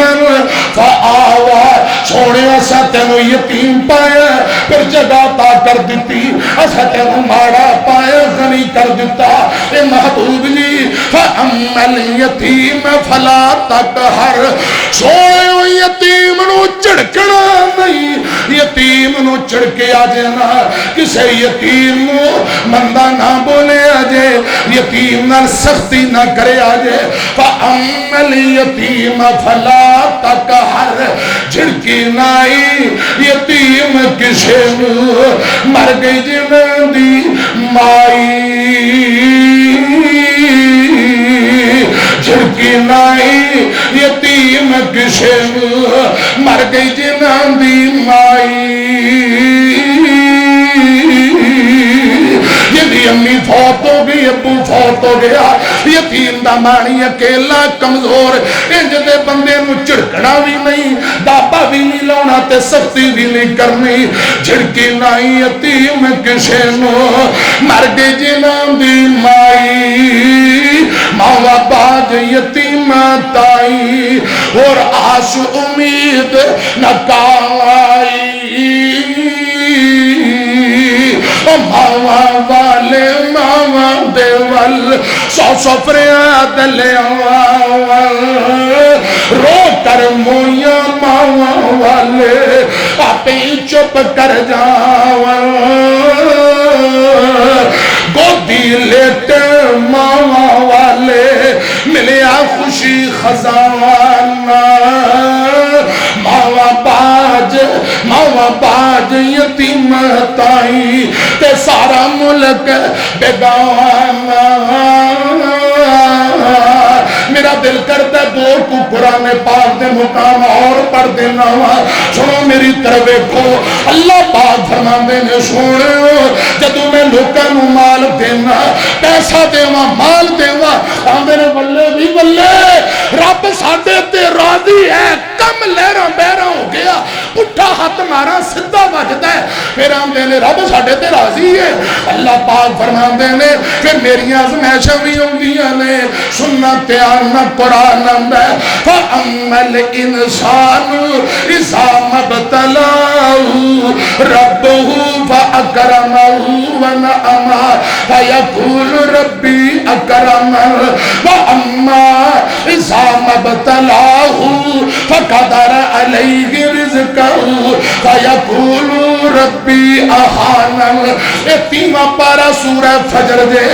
فآوا سونے اسا تینوں یتیم پایا پھر جگہ تا کر دیتی اسا تینوں ماڑا پایا غنی کر دیتا اے محبوب جی فَأَمَّا الْيَتِيمَ فَلَا تَقْهَرْ سوئے یتیم نو چڑکنا نہیں یتیم نو چڑکے آجینا کسے یتیم نو مندہ نہ بولے آجے یتیم نہ سختی نہ کرے آجے فَأَمَّا الْيَتِيمَ فَلَا تَقْهَرْ جھڑکی نائی یتیم کسے نو مر گئی جنہ دی مائی جھڑکی نائی یتیم کسے مر گئی جنہ دی مائی جدی امی فوت ہو گئی ابو فوت ہو گیا یتیم دا مانی اکیلا کمزور انج دے بندے نو چڑکنا بھی نہیں دابا بھی نہیں لانا تے سختی بھی نہیں کرنی جھڑکی نائی یتیم کسے مر گئی جنہ دی مائی ماں باج یتیم تائی اور آس امید نہ کائی ماما والے ماما دے ول سو فریاد لے رو کر مویا ماما والے آپ ہی چپ کر جاؤں گودی لیتے ماما والے ملیا خوشی خزانہ ماما باج یتیم تائی تے سارا ملک بیگانہ میرا دل کرتا ہے دور کو قرآن پاک دے مقام اور پڑھ دینا سنو میری طرف کو اللہ پاک فرماندے نے سونے جدو میں لوکاں نو مال دینا پیسہ دیوا مال دیوا آندے نے بلے بھی بلے رب ساڈے تے راضی ہے کم لہراں بہراں ہو گیا پٹھا ہاتھ مارا سدھا بجدا ہے پھر آندے نے رب ساڈے تے راضی ہے اللہ پاک فرماندے نے پھر میری آزمائشاں بھی ہوندیاں نے سننا تیار نہ قرآن آندا ہے فَأَمَّا الْإِنسَانُ إِذَا مَا ابْتَلَاهُ رَبُّهُ فَأَكْرَمَهُ وَنَعَمَهُ فَيَقُولُ رَبِّي أَكْرَمَنِ وَأَمَّا إِذَا مَا ابْتَلَاهُ فَقَدَرَ عَلَيْهِ رِزْقَهُ فَيَقُولُ رَبِّي أَهَانَنِ تیمہ پارا سورہ فجر دے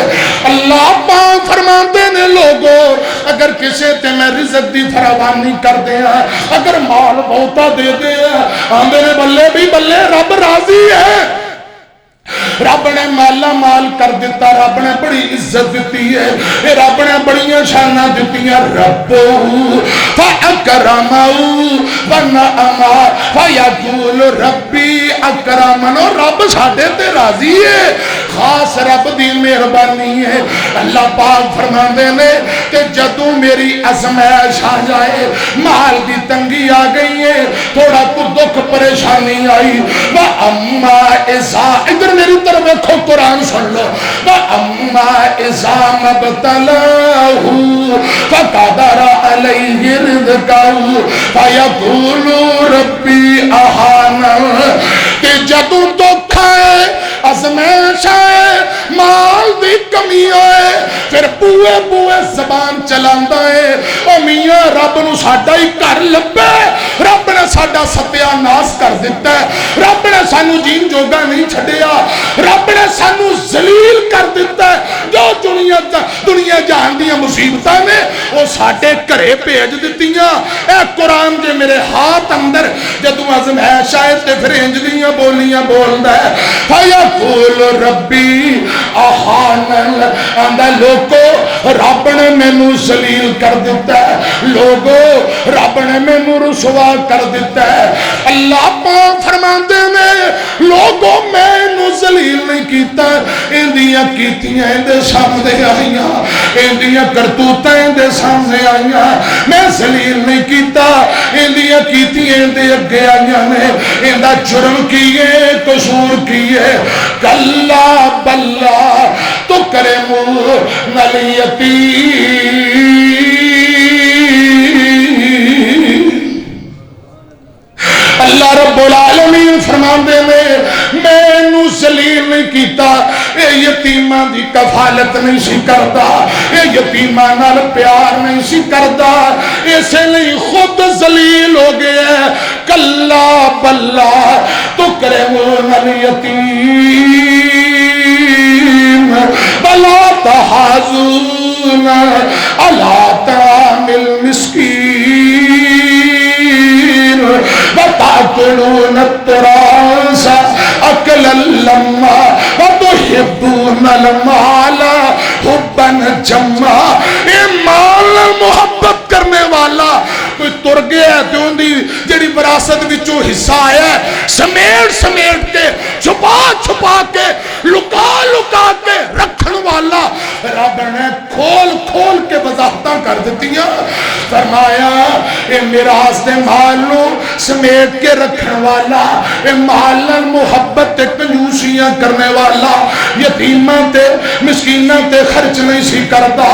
اللہ پاک فرماتے نے لوگوں اگر کسے تے میں رزق دی فراوانی کر دیا اگر مال بہتا دے دیا آندے نے بلے بھی بلے رب راضی ہے رب نے مالا مال کر دیتا، رب نے بڑی عزت دیتی ہے، رب نے بڑی شاناں دیتیاں۔ رب فاکرمہ ونعما فیقول ربی اکرمن، رب ساڈے تے راضی ہے، خاص رب دی مہربانی ہے۔ اللہ پاک فرماندے نے کہ جدوں میری ازمائش آ جائے، مال دی تنگی آ گئی ہے، تھوڑا کو دکھ پریشانی آئی، وَأَمَّا إِذَا، ادھر میری طرف دیکھو قرآن سن لو، وَأَمَّا إِذَا مَبْتَلَاهُ فَقَدَرَ عَلَيْهِ رِزْقَهُ فَيَقُولُ رَبِّي أَهَانَنِ، کہ جدوں دکھ آئے، ازمائش آئے، مال دی کمی آئے، پھر بوئے بوئے زبان چلاندا ہے، او میاں رب نو ساڈا ہی کر لبے، رب نے ساڈا ستیا ناس کر دیتا ہے، رب نے سانو جین جوگا نہیں چھڑیا، رب نے سانو ذلیل کر دیتا ہے، جو دنیا جہان دیاں مصیبتاں نے وہ ساڈے گھرے بھیج دتیاں۔ اے قرآن دے میرے ہاتھ اندر جدوں ازمائش آئے تے پھر انج دیاں بولیاں بولدا ہے، فیقول ربی اہانن، آندا لوگو رب نے مینوں ذلیل کر دیتا ہے، لوگو رب نے مینوں رسوا کر دیتا ہے۔ اللہ پاک فرماندے نے لوگو مینوں ذلیل نہیں کیتا، اندیاں کیتیاں اندے سامنے آئیاں، اندیاں کرتوتاں اندے سامنے آئیاں، میں ذلیل نہیں کیتا، اندیاں کیتیاں اندے اگے آئیاں نے، اندہ جرم کیے قصور کیے، کلا بلا تو کرمون الیتیم، اللہ رب العالمین فرماندے نے میں نو ذلیل نہیں کیتا، اے یتیماں دی کفالت نہیں سی کردا، اے یتیماں نال پیار نہیں سی کردا، اسے نہیں خود ذلیل ہو گیا۔ کلا بلا تکرمون الیتیم ولا تحاضون علی طعام المسکین وتأكلون التراث أكلا لما وتحبون المال حبا جما، اے مال محبت کرنے والا کوئی تر گیا تو ان دی جڑی وراثت وچوں حصہ آیا ہے سمیٹ سمیٹ کے چھپا چھپا کے لکا لکا کے رکھن والا رب نے کھول کھول کے وضاحتاں کر دتیاں، فرمایا اے میراث دے مال نو سمیٹ کے رکھن والا، اے مال محبت تے کنجوسیاں کرنے والا، یتیماں تے مسکیناں تے خرچ نہیں سی کرتا،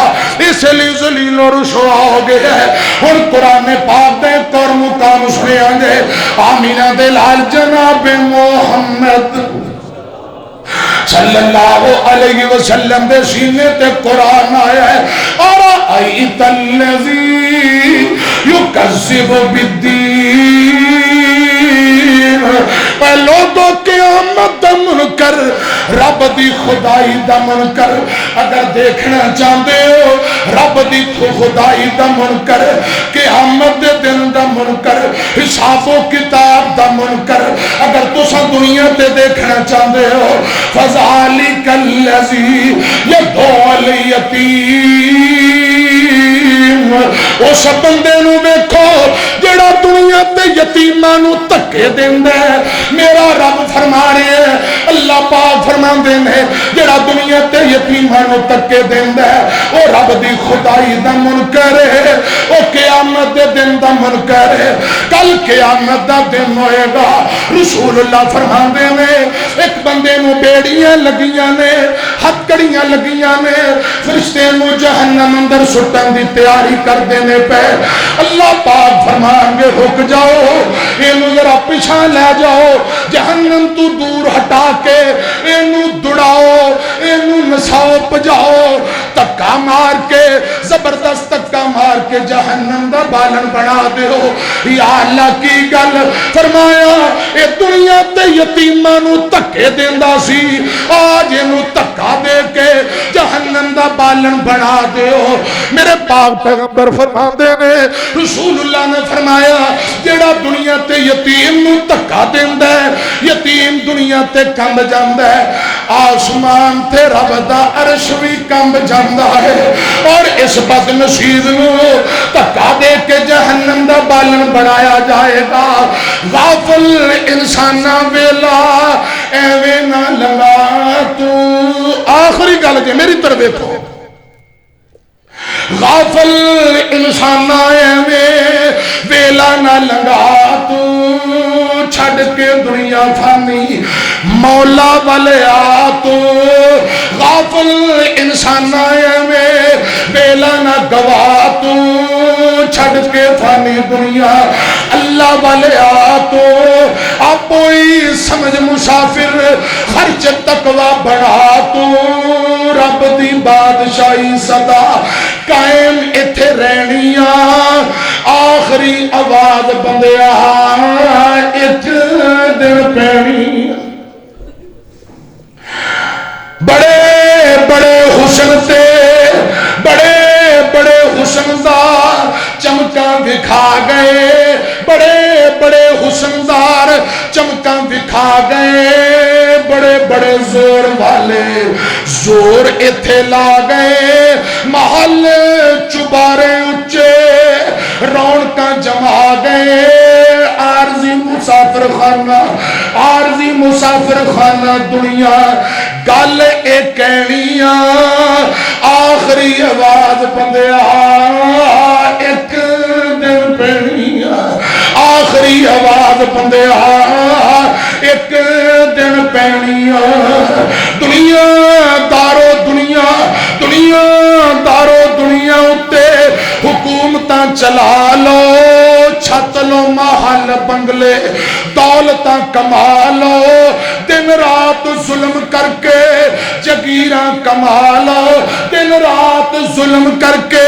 اس لیے ذلیل اور رسوا ہو گیا ہے۔ ہن قرآن پاک دے اور مقام سنے آنگے آمینہ دے لال جناب محمد صلی اللہ علیہ وسلم دے سینے تے قرآن آیا ہے، ارائیت الذی یکذب بالدین، اے لوگوں قیامت دا منکر، رب دی خدائی دا منکر، اگر دیکھنا چاہتے ہو رب دی خدائی دا منکر، قیامت دے دن دا منکر، حساب و کتاب دا منکر، اگر تسا دنیا تے دیکھنا چاہتے ہو فذالک الذی یدعو الیتیم، اس بندے نو دیکھو جڑا دنیا تے یتیماں نو تکے دیندا ہے، میرا رب فرما رہے ہیں، اللہ پاک فرماندے نے جڑا دنیا تے یتیماں نو تکے دیندا ہے او رب دی خدائی دا منکر ہے، او قیامت دے دن دا منکر ہے۔ کل قیامت دا دن ہوئے گا، رسول اللہ فرماندے نے ایک بندے نو بیڑیاں لگیاں نے، ہتکڑیاں لگیاں نے، فرشتے نو جہنم اندر سٹن دی تیاری کر دینے پہ اللہ پاک فرمان گے رک جاؤ، اینو ذرا پیچھا لے جاؤ، جہنم تو دور ہٹا کے اینو دڑاؤ، اینو نساؤ پجاؤ، تکا مار کے زبردست تکا مار کے جہنم دا بالن بنا دے ہو۔ یا اللہ کی گل فرمایا اے دنیا تے یتیماں نو تکے دیندا سی، آج اینو تکا دے کے جہنم دا بالن بالن بنا دیو. میرے پاک پیغمبر فرماندے نے رسول اللہ نے فرمایا جیڑا دنیا تے یتیم نو دھکا دیندا ہے یتیم دنیا تے کمب جاندا ہے آسمان تے رب دا عرش بھی کمب جاندا ہے. اور اس بد نصیب نو دھکا دے کے جہنم دا بالن بنایا جائے گا. غافل انسانا ویلا ایویں نہ لگا تو. آخری گل جی میری طرف دیکھو غافل انسان ایویں ویلا نہ لگا تو چھڑ کے دنیا فانی مولا والے آ تو. غافل انسان ایویں ویلا نہ گوا تو چھڑ کے فانی دنیا اللہ والے آ تو. آپ ہی سمجھ مسافر خرچ تقوی بڑھا تو. رب دی بادشاہی صدا قائم اتھے رہنیاں آخری آواز بندیا ایک دن پینی. بڑے بڑے حسن سے بڑے بڑے حسن دار چمکاں دکھا گئے. بڑے بڑے حسندار چمکاں دکھا گئے. بڑے بڑے زور والے زور اتھے لا گئے. محل چبارے اچے رونقاں جما گئے. عارضی مسافر خانہ عارضی مسافر خانہ دنیا گل اے کہنیاں آخری آواز بندیا ایک دن پینیاں. آخری آواز بندیا ایک دن پینیاں. دنیا دارو دنیا دنیا دارو دنیا اتے حکومتاں چلا لو چھت لو محل بنگلے دولتاں کما لو دن رات ظلم کر کے جگیراں کما لو دن رات ظلم کر کے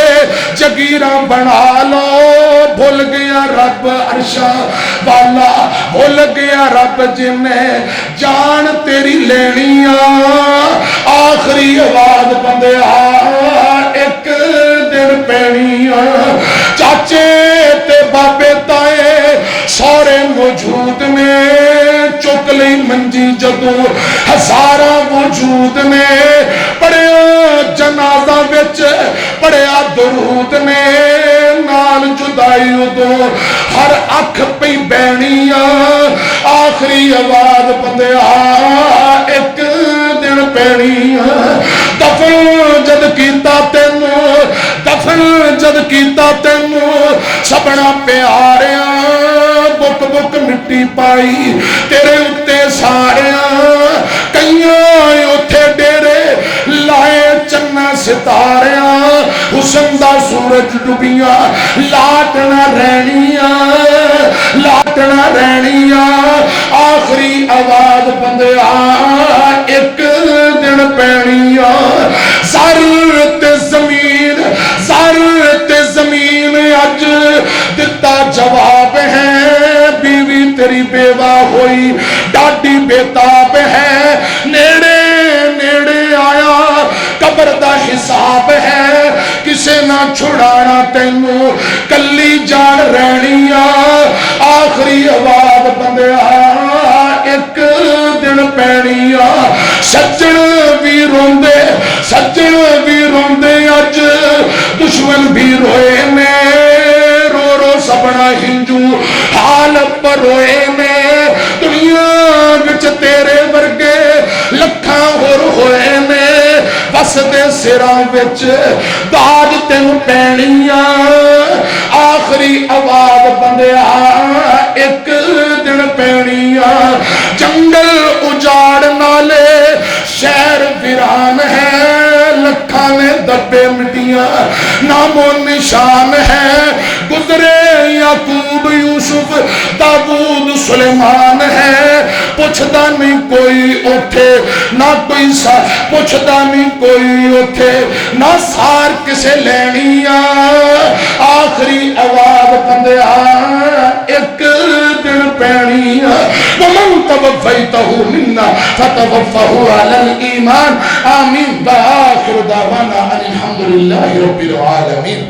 جگیراں بنا لو. بھول گیا رب عرشاں والا بھول گیا رب جن نے جان تیری لینیاں. آخری آواز بندیا ایک دن پینیاں. چاچے تے بابے تائے سورے وجود میں چک لی منجی جدو ہزارہ وجود میں پڑیا جنازہ وچ پڑیا درود میں نال جدائی ادو ہر اکھ پی بینیاں. آخری آواز بندیا ایک دن پینیاں. دفن جد کیتا تینوں دفن جد کیتا تینوں سبنا پیاریاں بک بک مٹی پائی تیرے اتے ساریاں. کئیاں اتے ڈیرے لائے چنا ستاریاں. حسن دا سورج ڈوبیاں لاٹنا رہنیاں لاٹنا رہنیاں. آخری آواز بندیا ایک دن پینیاں. ضرورت زمین ضرورت زمین اج دتا جواب ہے. بیوی تیری بیوہ ہوئی ڈاڈی بیتاب ہے. نیڑے نیڑے آیا قبر دا حساب ہے. کسے نہ چھڑانا تینوں کلی جان رہنیاں. آخری آواز بندیا ایک دن پینیاں. سجن بھی روندے سجن بھی روندے اج دشمن بھی روئے میں رو رو سبنا ہنجو حال پر روئے میں. دنیا وچ تیرے ورگے لکھاں ہور ہوئے میں بس دے سراں وچ داج تین پینیاں. آخری آواز بندیا ایک دن پینیاں. جنگل اجاڑ نالے شہر ویران ہے. لکھاں نے دبے مٹیاں نام و نشان ہے. گزرے یعقوب یوسف داؤد سلیمان ہے. پوچھدا نہیں کوئی اٹھے نہ کوئی پوچھدا نہیں کوئی اٹھے نہ سار کسے لینیاں. آخری آواز بندیا ایک دن پینیاں. ومن توفیتہ منا فتوفہ علی الایمان آمین وآخر دعوانا ان الحمدللہ رب العالمین.